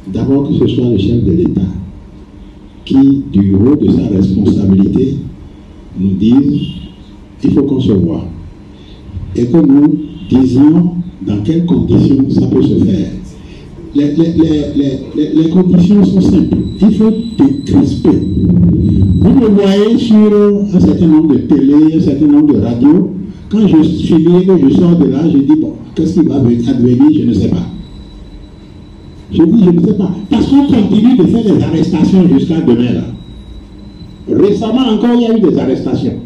d'abord que ce soit le chef de l'État qui, du haut de sa responsabilité, nous dise il faut qu'on se voit. Et que nous disions dans quelles conditions ça peut se faire. Les conditions sont simples. Il faut décrisper. Vous me voyez sur un certain nombre de télé, un certain nombre de radios. Quand je finis, que je sors de là, je dis bon, qu'est-ce qui va advenir, je ne sais pas. Je dis, je ne sais pas. Parce qu'on continue de faire des arrestations jusqu'à demain là. Récemment encore, il y a eu des arrestations.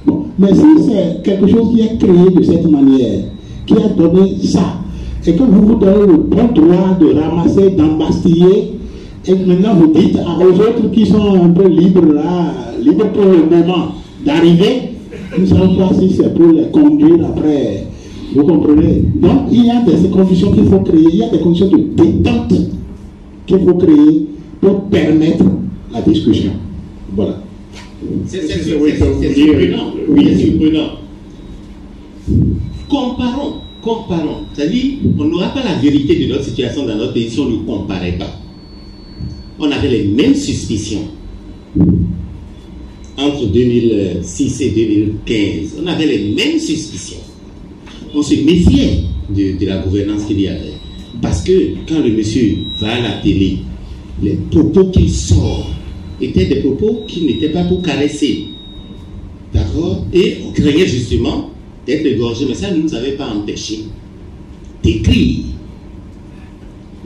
Bon, mais si c'est quelque chose qui est créé de cette manière, qui a donné ça, et que vous vous donnez le bon droit de ramasser, d'embastiller, et que maintenant vous dites aux autres qui sont un peu libres là, libres pour le moment d'arriver, nous ne savons pas si c'est pour les conduire après. Vous comprenez? Donc il y a des conditions qu'il faut créer, il y a des conditions de détente qu'il faut créer pour permettre la discussion. Voilà. C'est surprenant. Oui, c'est surprenant. Comparons. C'est-à-dire, on n'aura pas la vérité de notre situation dans notre pays si on ne comparait pas. On avait les mêmes suspicions. Entre 2006 et 2015, on avait les mêmes suspicions. On se méfiait de la gouvernance qu'il y avait. Parce que quand le monsieur va à la télé, les propos qu'il sort étaient des propos qui n'étaient pas pour caresser. D'accord? Et on craignait justement d'être égorgé, mais ça ne nous avait pas empêché d'écrire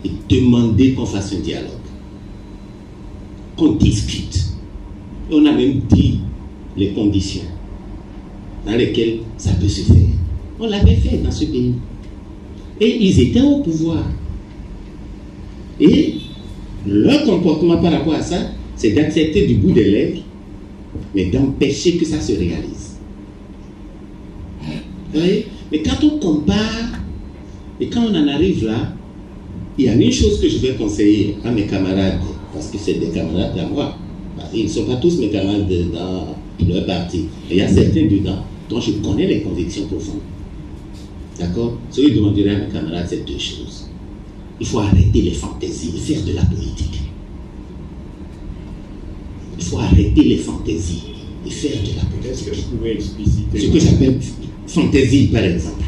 et demander qu'on fasse un dialogue, qu'on discute. Et on a même dit les conditions dans lesquelles ça peut se faire. On l'avait fait dans ce pays. Et ils étaient au pouvoir. Et leur comportement par rapport à ça, c'est d'accepter du bout des lèvres, mais d'empêcher que ça se réalise. Vous voyez? Mais quand on compare, et quand on en arrive là, il y a une chose que je vais conseiller à mes camarades, parce que c'est des camarades à moi. Ils ne sont pas tous mes camarades dans leur parti. Et il y a certains dedans dont je connais les convictions profondes. D'accord? Ce que je demanderai à mes camarades, c'est deux choses. Il faut arrêter les fantaisies et faire de la politique. Il faut arrêter les fantaisies et faire de la politique. Est-ce que je pouvais expliciter? Ce que j'appelle fantaisie, par exemple.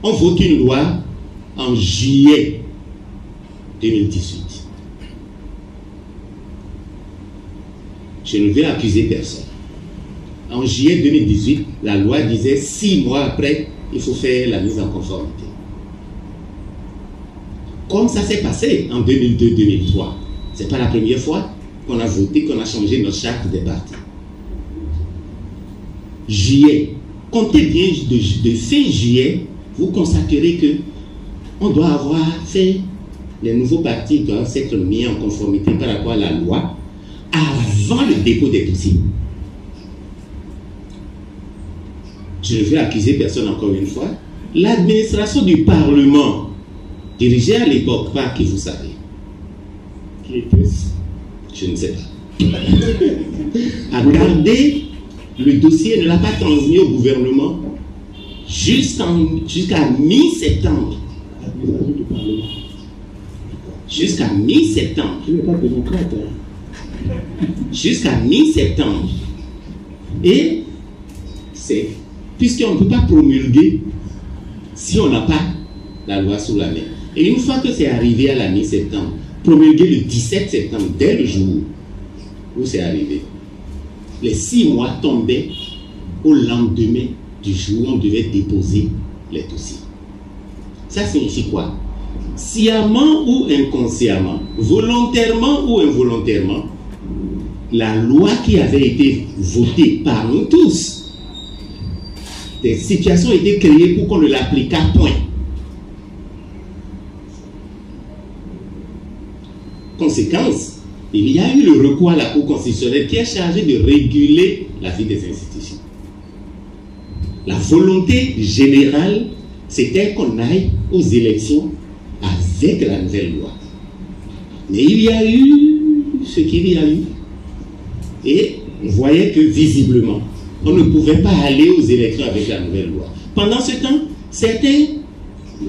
On vote une loi en juillet 2018. Je ne vais accuser personne. En juillet 2018, la loi disait 6 mois après, il faut faire la mise en conformité. Comme ça s'est passé en 2002-2003. Ce n'est pas la première fois qu'on a voté, qu'on a changé notre charte des partis. Juillet. Comptez bien de fin juillet, vous constaterez que on doit avoir fait, les nouveaux partis doivent s'être mis en conformité par rapport à la loi avant le dépôt des dossiers. Je ne vais accuser personne encore une fois. L'administration du Parlement, dirigée à l'époque par qui vous savez. Qui était-ce? Je ne sais pas. A gardé le dossier, ne l'a pas transmis au gouvernement jusqu'à mi-septembre. L'administration du Parlement. Jusqu'à mi-septembre. Je n'ai pas de démocrate. Jusqu'à mi-septembre. Et c'est puisqu'on ne peut pas promulguer si on n'a pas la loi sous la main. Et une fois que c'est arrivé à la mi-septembre, promulguer le 17 septembre, dès le jour où c'est arrivé, les 6 mois tombaient au lendemain du jour où on devait déposer les dossiers. Ça signifie quoi? sciemment ou inconsciemment, volontairement ou involontairement, la loi qui avait été votée par nous tous, des situations étaient créées pour qu'on ne l'appliquât point. Conséquence, il y a eu le recours à la Cour constitutionnelle qui est chargée de réguler la vie des institutions. La volonté générale, c'était qu'on aille aux élections avec la nouvelle loi. Mais il y a eu ce qu'il y a eu. Et on voyait que visiblement, on ne pouvait pas aller aux élections avec la nouvelle loi. Pendant ce temps, certains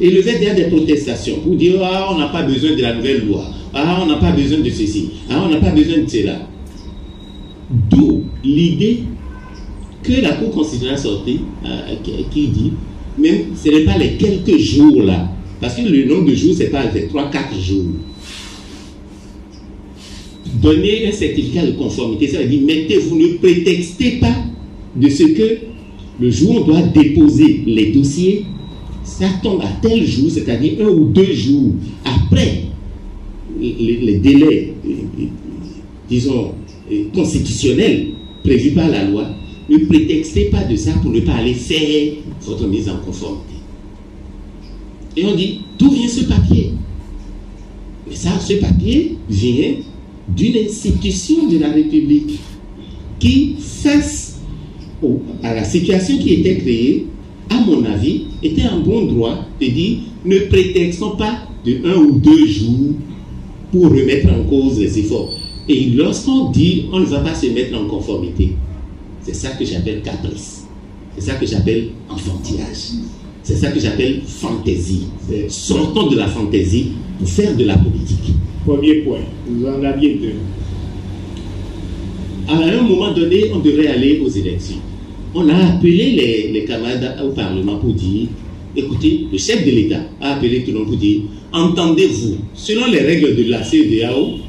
élevaient derrière des protestations pour dire « Ah, on n'a pas besoin de la nouvelle loi. Ah, on n'a pas besoin de ceci. Ah, on n'a pas besoin de cela. » D'où l'idée que la Cour constitutionnelle a sortie, qui dit, même ce n'est pas les quelques jours là, parce que le nombre de jours, ce n'est pas 3-4 jours. Donner un certificat de conformité, ça veut dire, vous ne prétextez pas de ce que le jour où on doit déposer les dossiers, ça tombe à tel jour, c'est-à-dire 1 ou 2 jours après les délais, disons, constitutionnels prévus par la loi. Ne prétextez pas de ça pour ne pas aller faire votre mise en conformité. Et on dit, d'où vient ce papier? Mais ça, ce papier vient d'une institution de la République qui, face à la situation qui était créée, à mon avis, était en bon droit de dire, ne prétextons pas de 1 ou 2 jours pour remettre en cause les efforts. Et lorsqu'on dit, on ne va pas se mettre en conformité, c'est ça que j'appelle caprice. C'est ça que j'appelle enfantillage. C'est ça que j'appelle fantaisie. Sortons de la fantaisie pour faire de la politique. Premier point, vous en aviez 2. À un moment donné, on devrait aller aux élections. On a appelé les camarades au Parlement pour dire, écoutez, le chef de l'État a appelé tout le monde pour dire, entendez-vous, selon les règles de la CEDEAO,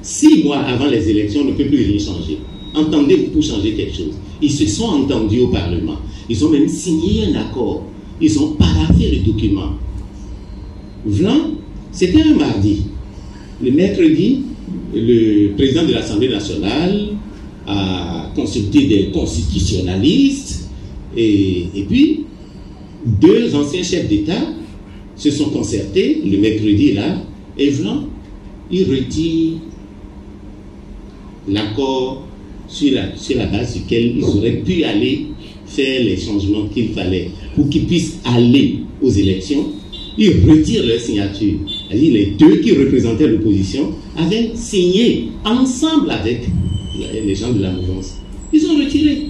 6 mois avant les élections, on ne peut plus rien changer. Entendez-vous pour changer quelque chose. Ils se sont entendus au Parlement. Ils ont même signé un accord. Ils ont paraphé le document. Vlan, c'était un mardi. Le mercredi, le président de l'Assemblée nationale a consulté des constitutionnalistes et puis 2 anciens chefs d'État se sont concertés le mercredi là et Vlan, il retire l'accord sur la base duquel ils auraient pu aller faire les changements qu'il fallait pour qu'ils puissent aller aux élections. Ils retirent leur signature. C'est-à-dire les 2 qui représentaient l'opposition avaient signé ensemble avec les gens de la mouvance. Ils ont retiré.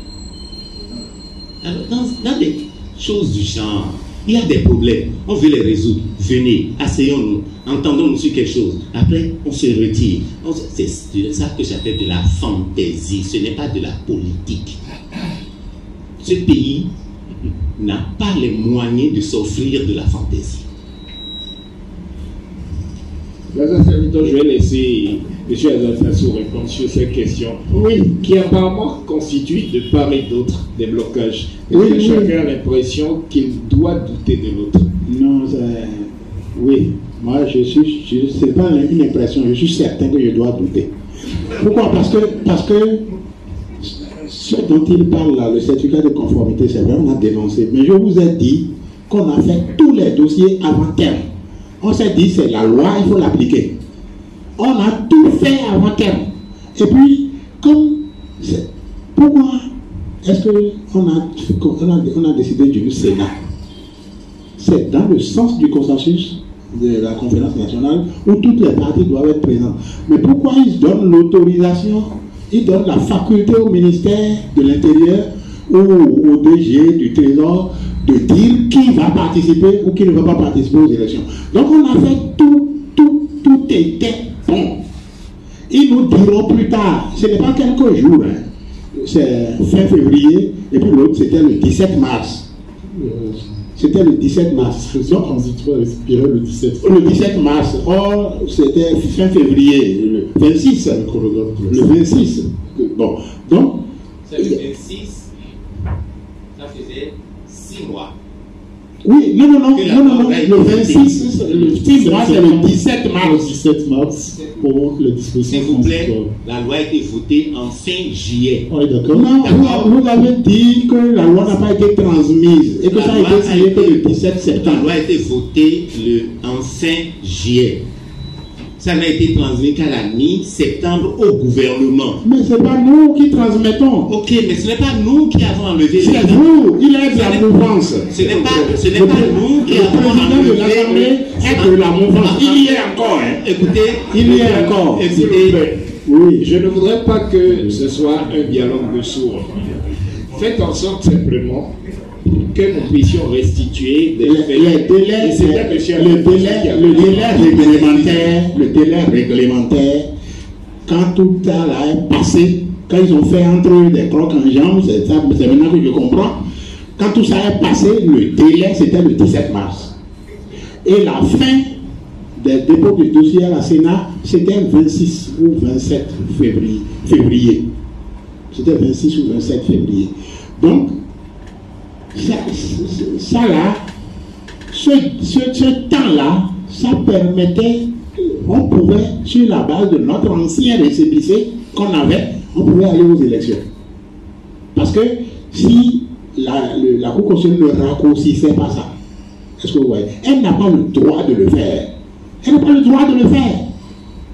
Alors, dans des choses du genre, il y a des problèmes. On veut les résoudre. Venez, asseyons-nous, entendons-nous sur quelque chose. Après, on se retire. C'est ça que j'appelle de la fantaisie. Ce n'est pas de la politique. Ce pays n'a pas les moyens de s'offrir de la fantaisie. Je vais laisser M. Azantassou répondre sur cette question. Oui, qui apparemment constitue de part et d'autre des blocages. Oui, chacun a l'impression qu'il doit douter de l'autre. Non, oui. Moi, ce n'est pas une impression, je suis certain que je dois douter. Pourquoi? Parce que ce dont il parle là, le certificat de conformité, c'est vrai, on a dénoncé. Mais je vous ai dit qu'on a fait tous les dossiers avant terme. On s'est dit, c'est la loi, il faut l'appliquer. On a tout fait avant terme. Et puis, pourquoi est-ce qu'on a décidé du Sénat? C'est dans le sens du consensus de la conférence nationale où toutes les parties doivent être présentes. Mais pourquoi ils donnent l'autorisation, ils donnent la faculté au ministère de l'Intérieur ou au DG du Trésor de dire qui va participer ou qui ne va pas participer aux élections. Donc on a fait tout était bon. Ils nous diront plus tard, ce n'est pas quelques jours, hein. C'est fin février, et puis l'autre c'était le 17 mars. C'était le 17 mars. Le session transitoire expirait le 17. Le 17 mars. Or, c'était fin février, le 26. Le 26. Bon, donc... C'est le 26, ça faisait 6 mois. Oui, non, Que le 26, le 6 mars, c'est le 17 mars. Le 17 mars, pour les dispositions S'il vous plaît, transitoires. la loi a été votée en fin juillet. Oui, d'accord. Non, vous avez dit que la loi n'a pas été transmise et que ça a été signé que le 17 La septembre. loi a été votée en fin juillet. Ça n'a été transmis qu'à la mi-septembre au gouvernement. Mais ce n'est pas nous qui transmettons. Ok, mais ce n'est pas nous qui avons enlevé. C'est vous, il est de la mouvance. Ce n'est pas nous qui Le avons président de enlevé. l'Assemblée est de la mouvance. Il y est encore. Écoutez, Il y est encore. écoutez, Oui. Je ne voudrais pas que ce soit un dialogue de sourds. Faites en sorte simplement que nous puissions restituer des faits. Le délai réglementaire, quand tout ça là est passé, quand ils ont fait entre eux des crocs en jambes, c'est maintenant que je comprends. Quand tout ça est passé, le délai c'était le 17 mars. Et la fin des dépôts de dossiers à la Sénat, c'était 26 ou 27 février. C'était 26 ou 27 février. Donc, ça là, ce temps-là, ça permettait, on pouvait, sur la base de notre ancien récépissé qu'on avait, on pouvait aller aux élections. Parce que si la Cour constitutionnelle ne raccourcissait pas ça, est-ce que vous voyez, elle n'a pas le droit de le faire. Elle n'a pas le droit de le faire.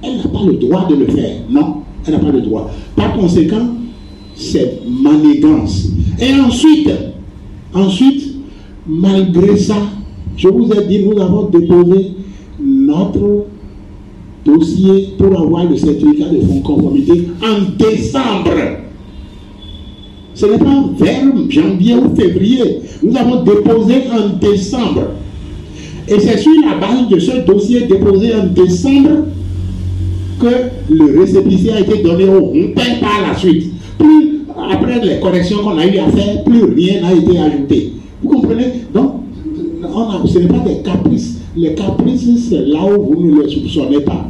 Elle n'a pas le droit de le faire. Non, elle n'a pas le droit. Par conséquent, c'est manigance. Et ensuite, malgré ça, je vous ai dit, nous avons déposé notre dossier pour avoir le certificat de conformité en décembre. Ce n'est pas vers janvier ou février. Nous avons déposé en décembre. Et c'est sur la base de ce dossier déposé en décembre que le récépissé a été donné au père par la suite. Plus, après les corrections qu'on a eu à faire, plus rien n'a été ajouté. Vous comprenez? Donc, ce n'est pas des caprices. Les caprices, c'est là où vous ne les soupçonnez pas.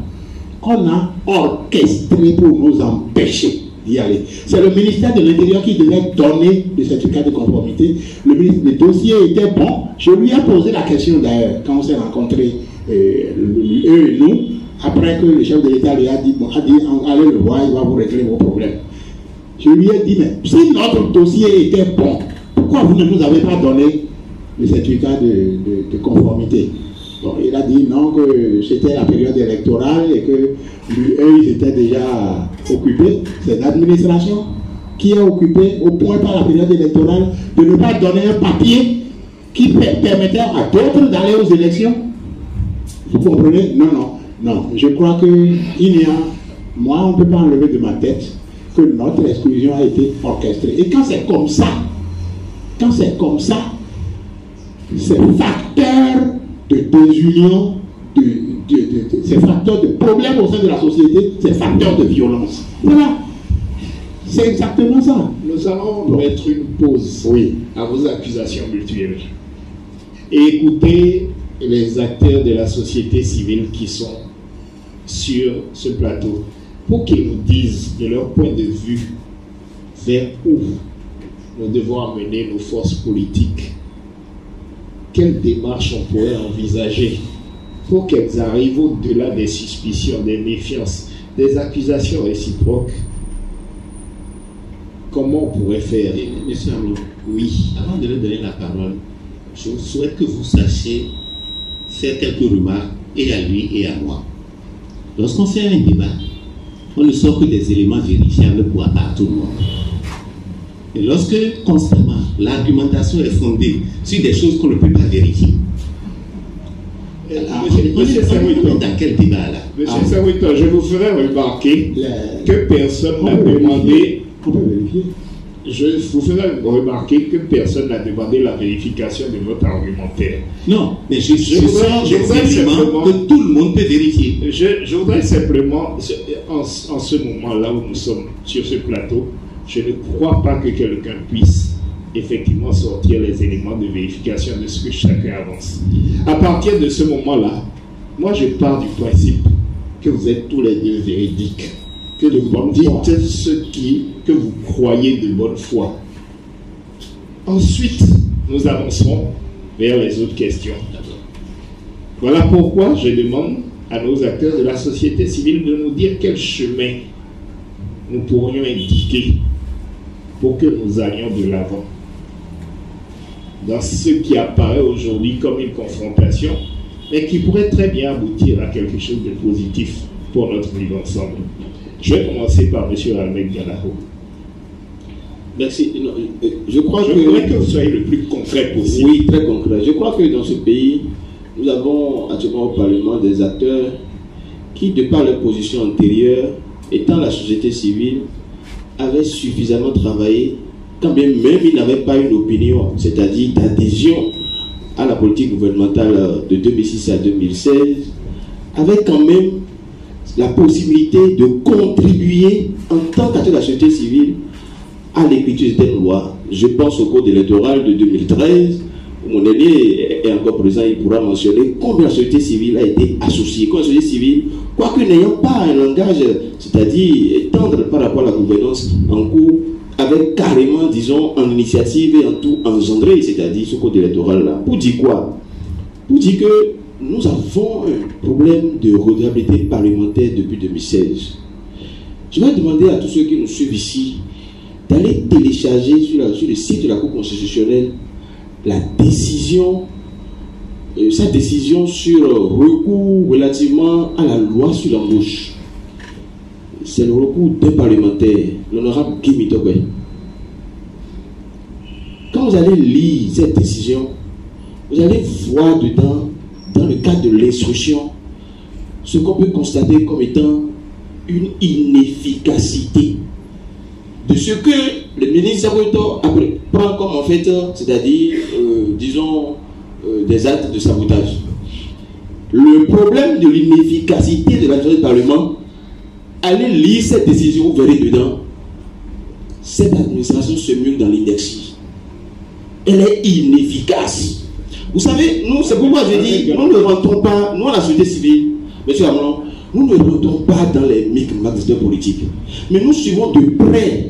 On a orchestré pour nous empêcher d'y aller. C'est le ministère de l'Intérieur qui devait donner le certificat de conformité. Le dossier était bon. Je lui ai posé la question d'ailleurs, quand on s'est rencontrés, eux et nous, après que le chef de l'État lui a dit, allez le voir, il va vous régler vos problèmes. Je lui ai dit, mais si notre dossier était bon, pourquoi vous ne nous avez pas donné le certificat de conformité? Bon, il a dit non, que c'était la période électorale et que eux, ils étaient déjà occupés. C'est l'administration qui est occupée au point par la période électorale de ne pas donner un papier qui permettait à d'autres d'aller aux élections. Vous comprenez? Non. Je crois qu'il y a, moi, on ne peut pas enlever de ma tête que notre exclusion a été orchestrée. Et quand c'est comme ça, c'est facteur de désunion, c'est facteur de problème au sein de la société, c'est facteur de violence. Voilà. C'est exactement ça. Nous allons mettre une pause à vos accusations mutuelles et écouter les acteurs de la société civile qui sont sur ce plateau pour qu'ils nous disent de leur point de vue vers où nous devons amener nos forces politiques. Quelle démarche on pourrait envisager pour qu'elles arrivent au-delà des suspicions, des méfiances, des accusations réciproques? Comment on pourrait faire? Monsieur Amou, oui, avant de leur donner la parole, je souhaite que vous sachiez faire quelques remarques, et à lui et à moi. Lorsqu'on fait un débat, on ne sort que des éléments vérifiables pour abattre tout le monde. Et lorsque constamment l'argumentation est fondée sur des choses qu'on ne peut pas vérifier, Monsieur Samuel, dans quel débat là? Monsieur Samuel, je vous ferai remarquer que personne n'a demandé. On peut vérifier. Je vous ferai remarquer que personne n'a demandé la vérification de votre argumentaire. Non, mais je sors des éléments que tout le monde peut vérifier. Je voudrais simplement, en ce moment-là où nous sommes sur ce plateau, je ne crois pas que quelqu'un puisse effectivement sortir les éléments de vérification de ce que chacun avance. À partir de ce moment-là, moi je pars du principe que vous êtes tous les deux véridiques, que de bonne foi, dites ce que vous croyez de bonne foi. Ensuite, nous avancerons vers les autres questions. Voilà pourquoi je demande à nos acteurs de la société civile de nous dire quel chemin nous pourrions indiquer pour que nous allions de l'avant dans ce qui apparaît aujourd'hui comme une confrontation, mais qui pourrait très bien aboutir à quelque chose de positif pour notre vivre ensemble. Je vais commencer par M. Ahmed Galao. Merci. Je voudrais que vous soyez le plus concret possible. Oui, très concret. Je crois que dans ce pays, nous avons actuellement au Parlement des acteurs qui, de par leur position antérieure, étant la société civile, avaient suffisamment travaillé, quand bien même ils n'avaient pas une opinion, c'est-à-dire d'adhésion à la politique gouvernementale de 2006 à 2016, avaient quand même la possibilité de contribuer en tant qu'acteur de la société civile à l'écriture de telles lois. Je pense au code électoral de 2013, où mon aîné est encore présent, il pourra mentionner combien la société civile a été associée. Quand la société civile, quoique n'ayant pas un langage, c'est-à-dire tendre par rapport à la gouvernance en cours, avait carrément, disons, en initiative et en tout engendré, c'est-à-dire ce code électoral-là. Pour dire quoi? Pour dire que nous avons un problème de redevabilité parlementaire depuis 2016. Je vais demander à tous ceux qui nous suivent ici d'aller télécharger sur le site de la Cour constitutionnelle la décision, sa décision sur recours relativement à la loi sur l'embauche. C'est le recours d'un parlementaire, l'honorable Guy Mitogwe. Quand vous allez lire cette décision, vous allez voir dedans, dans le cadre de l'instruction, ce qu'on peut constater comme étant une inefficacité de ce que le ministre Saboto prend comme en fait, c'est-à-dire, disons, des actes de sabotage. Le problème de l'inefficacité de l'action du Parlement, allez lire cette décision, vous verrez dedans, cette administration se mue dans l'index. Elle est inefficace. Vous savez, nous, c'est pourquoi je dis, nous ne rentrons pas, nous, la société civile, M. Amelon, nous ne rentrons pas dans les micmacs de politique. Mais nous suivons de près,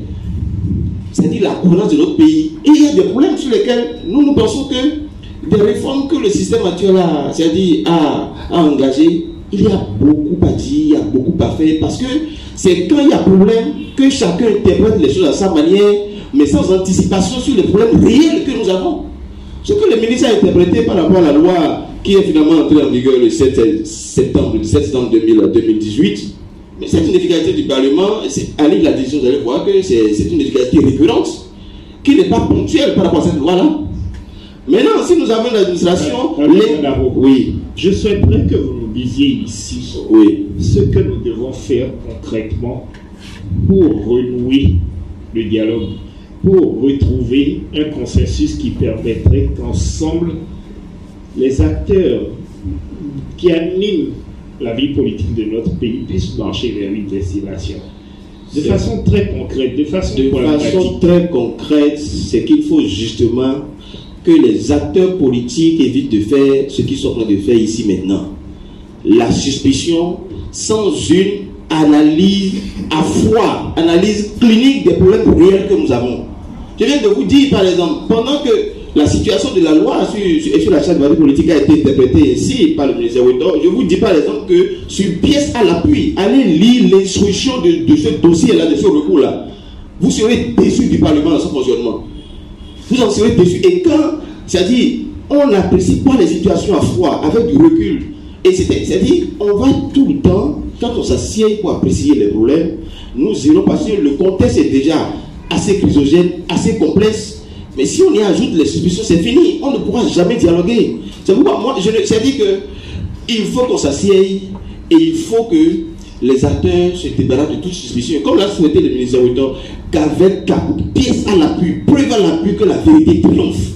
c'est-à-dire la gouvernance de notre pays. Et il y a des problèmes sur lesquels nous pensons que des réformes que le système actuel a, c'est-à-dire a engagées, il y a beaucoup à dire, il y a beaucoup à faire, parce que c'est quand il y a problème que chacun interprète les choses à sa manière, mais sans anticipation sur les problèmes réels que nous avons. Ce que le ministre a interprété par rapport à la loi qui est finalement entrée en vigueur le 7 septembre 2018, mais c'est une efficacité du Parlement, allez la décision, vous allez voir que c'est une efficacité récurrente, qui n'est pas ponctuelle par rapport à cette loi-là. Maintenant, si nous avons l'administration... Oui. Je souhaiterais que vous nous disiez ici ce que nous devons faire concrètement pour renouer le dialogue, pour retrouver un consensus qui permettrait qu'ensemble, les acteurs qui animent la vie politique de notre pays puissent marcher vers une destination. De façon très concrète, de façon très concrète, c'est qu'il faut justement que les acteurs politiques évitent de faire ce qu'ils sont en train de faire ici maintenant. La suspicion sans une analyse à froid, analyse clinique des problèmes réels que nous avons. Je viens de vous dire, par exemple, pendant que la situation de la loi sur la charte de la vie politique a été interprétée ainsi par le ministère Ouedo, je vous dis par exemple que sur pièce à l'appui, allez lire l'instruction de ce dossier-là, de ce recours-là. Vous serez déçus du Parlement dans son fonctionnement. Vous en serez déçus. Et quand, c'est-à-dire, on n'apprécie pas les situations à froid, avec du recul, et c'est-à-dire, on va tout le temps, quand on s'assied pour apprécier les problèmes, nous irons parce que le contexte est déjà assez chrysogène, assez complexe. Mais si on y ajoute les suspicions, c'est fini. On ne pourra jamais dialoguer. C'est pourquoi moi, c'est-à-dire qu'il faut qu'on s'assieye et il faut que les acteurs se débarrassent de toute suspicion. Comme l'a souhaité le ministre Ouedo, qu'avec pièce à l'appui, preuve à l'appui que la vérité triomphe.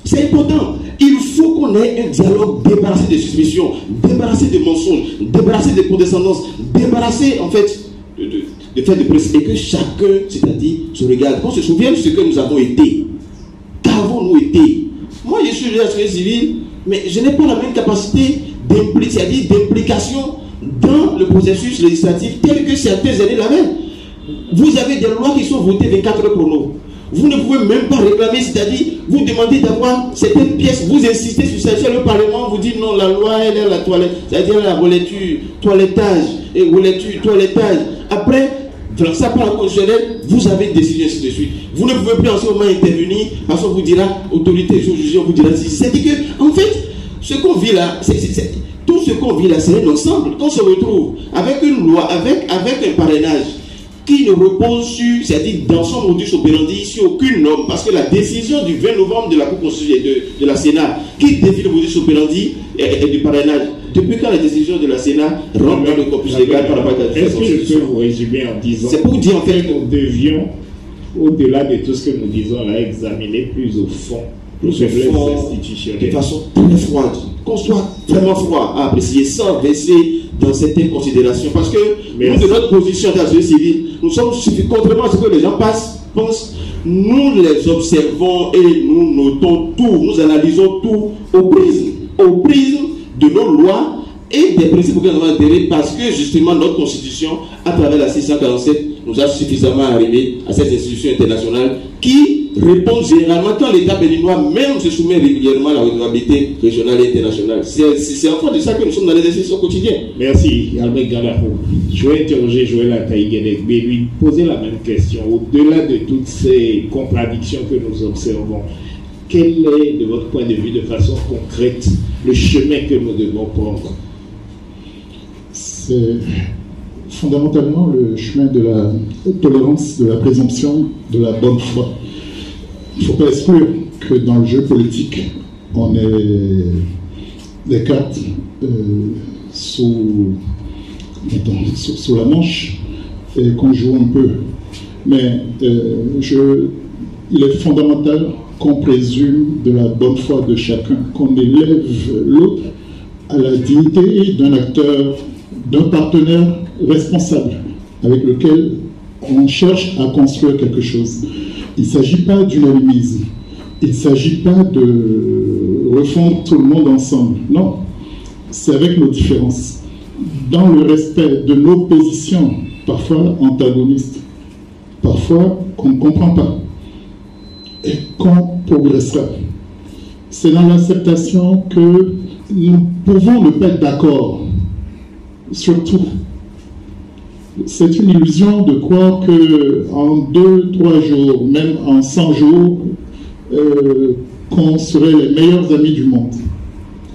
C'est important. Il faut qu'on ait un dialogue débarrassé de suspicions, débarrassé de mensonges, débarrassé de condescendance, débarrassé en fait de fait de presse, et que chacun, c'est-à-dire, se regarde, qu'on se souvienne de ce que nous avons été. Qu'avons-nous été? Moi, je suis de la société civile, mais je n'ai pas la même capacité d'implication dans le processus législatif tel que certaines années l'avaient. Vous avez des lois qui sont votées 24 heures chrono. vous ne pouvez même pas réclamer, c'est-à-dire, vous demandez d'avoir certaines pièces, vous insistez sur ça, le Parlement vous dit non, la loi, elle est la toilette, c'est-à-dire la relecture, toilettage, et relecture, toilettage. Après, dans ça par la constitutionnelle, vous avez une décision ainsi de suite. Vous ne pouvez plus en ce moment intervenir, parce qu'on vous dira, autorité, juge, on vous dira si. C'est-à-dire que, en fait, ce qu'on vit là, tout ce qu'on vit là, c'est un ensemble. On se retrouve avec une loi, avec un parrainage qui ne repose sur, c'est-à-dire dans son modus operandi, sur aucune norme, parce que la décision du 20 novembre de la Cour constitutionnelle de la Sénat, qui définit le modus operandi et du parrainage, depuis quand la décision de la Sénat rentre dans le corpus légal par rapport à la Est-ce que je peux vous résumer en disant c'est pour dire en fait que nous devions, au-delà de tout ce que nous disons là, examiner plus au fond les faiblesses institutionnelles. De façon très froide, qu'on soit vraiment froid à apprécier sans verser dans certaines considérations. Parce que nous, de notre position dans la société civile, nous sommes, contrairement à ce que les gens pensent, nous les observons et nous notons tout, nous analysons tout au prisme de nos lois et des principes que nous avons adhérés, parce que justement notre constitution, à travers la 647, nous a suffisamment arrivé à ces institutions internationales qui répondent généralement quand l'État béninois même se soumet régulièrement à la redevabilité régionale et internationale. C'est en fait de ça que nous sommes dans les institutions quotidiennes. Merci, Albert Galapou. Je vais interroger Joël Ataïguedek, mais lui poser la même question. Au-delà de toutes ces contradictions que nous observons, quel est, de votre point de vue, de façon concrète, le chemin que nous devons prendre? C'est fondamentalement le chemin de la tolérance, de la présomption, de la bonne foi. Il ne faut pas exclure que dans le jeu politique, on ait des cartes sous la manche et qu'on joue un peu. Mais il est fondamental qu'on présume de la bonne foi de chacun, qu'on élève l'autre à la dignité d'un acteur, d'un partenaire responsable avec lequel on cherche à construire quelque chose. Il ne s'agit pas d'unanimisme, il ne s'agit pas de refondre tout le monde ensemble. Non, c'est avec nos différences, dans le respect de nos positions, parfois antagonistes, parfois qu'on ne comprend pas, et qu'on progressera. C'est dans l'acceptation que nous pouvons ne pas être d'accord sur tout. C'est une illusion de croire qu'en 2-3 jours, même en 100 jours, qu'on serait les meilleurs amis du monde.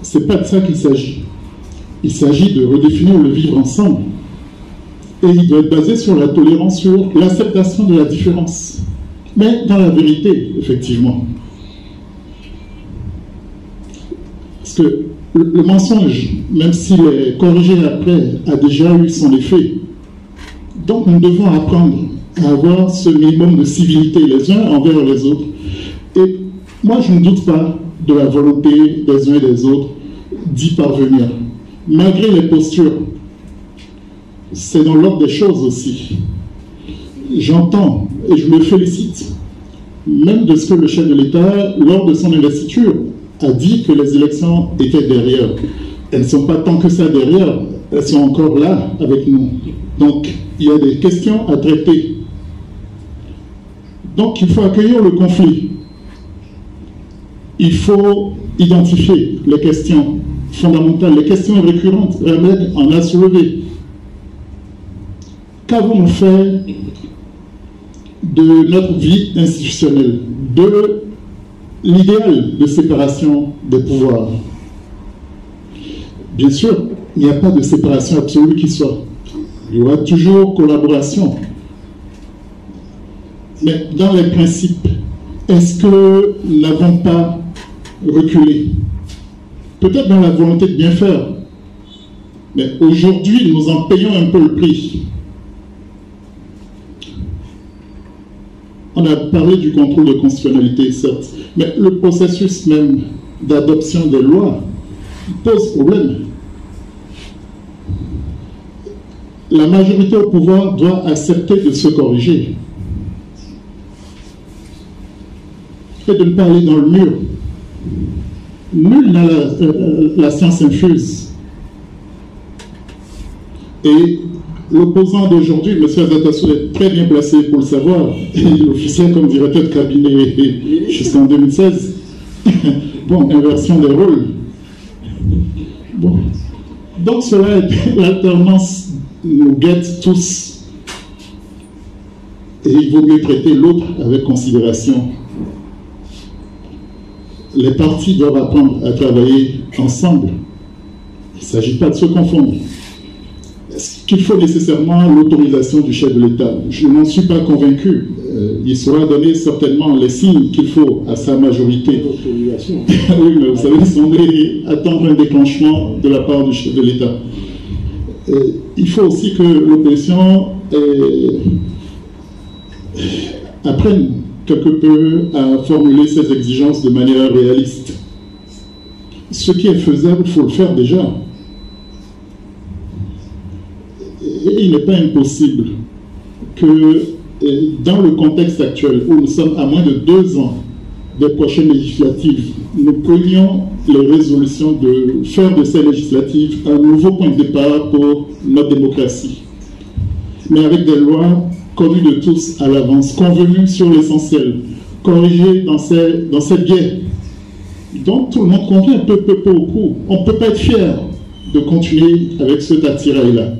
Ce n'est pas de ça qu'il s'agit. Il s'agit de redéfinir le vivre ensemble. Et il doit être basé sur la tolérance, sur l'acceptation de la différence. Mais dans la vérité, effectivement. Parce que le mensonge, même s'il est corrigé après, a déjà eu son effet. Donc nous devons apprendre à avoir ce minimum de civilité les uns envers les autres. Et moi je ne doute pas de la volonté des uns et des autres d'y parvenir. Malgré les postures, c'est dans l'ordre des choses aussi. J'entends et je me félicite même de ce que le chef de l'État, lors de son investiture, a dit que les élections étaient derrière. Elles ne sont pas tant que ça derrière, elles sont encore là avec nous. Donc, il y a des questions à traiter. Donc, il faut accueillir le conflit. Il faut identifier les questions fondamentales, les questions récurrentes. Ahmed en a soulevé. Qu'avons-nous fait de notre vie institutionnelle, de l'idéal de séparation des pouvoirs? Bien sûr, il n'y a pas de séparation absolue qui soit. Il y aura toujours collaboration. Mais dans les principes, est-ce que nous n'avons pas reculé? Peut-être dans la volonté de bien faire. Mais aujourd'hui, nous en payons un peu le prix. On a parlé du contrôle de constitutionnalité, certes, mais le processus même d'adoption des lois pose problème. La majorité au pouvoir doit accepter de se corriger et de ne pas aller dans le mur. Nul n'a la science infuse. Et l'opposant d'aujourd'hui, M. Azatassou, est très bien placé pour le savoir. Il officiait comme directeur de cabinet jusqu'en 2016. Bon, inversion des rôles. Bon. Donc cela, l'alternance nous guette tous. Et il vaut mieux traiter l'autre avec considération. Les partis doivent apprendre à travailler ensemble. Il ne s'agit pas de se confondre. Est-ce qu'il faut nécessairement l'autorisation du chef de l'État? Je n'en suis pas convaincu. Il saura donner certainement les signes qu'il faut à sa majorité. Oui, mais vous savez, il semblait attendre un déclenchement de la part du chef de l'État. Il faut aussi que l'opposition apprenne quelque peu à formuler ses exigences de manière réaliste. Ce qui est faisable, il faut le faire déjà. Et il n'est pas impossible que, dans le contexte actuel, où nous sommes à moins de 2 ans des prochaines législatives, nous prenions les résolutions de faire de ces législatives un nouveau point de départ pour notre démocratie. Mais avec des lois connues de tous à l'avance, convenues sur l'essentiel, corrigées dans ces biais, dont tout le monde convient peu au coup. On ne peut pas être fier de continuer avec cet attirail-là.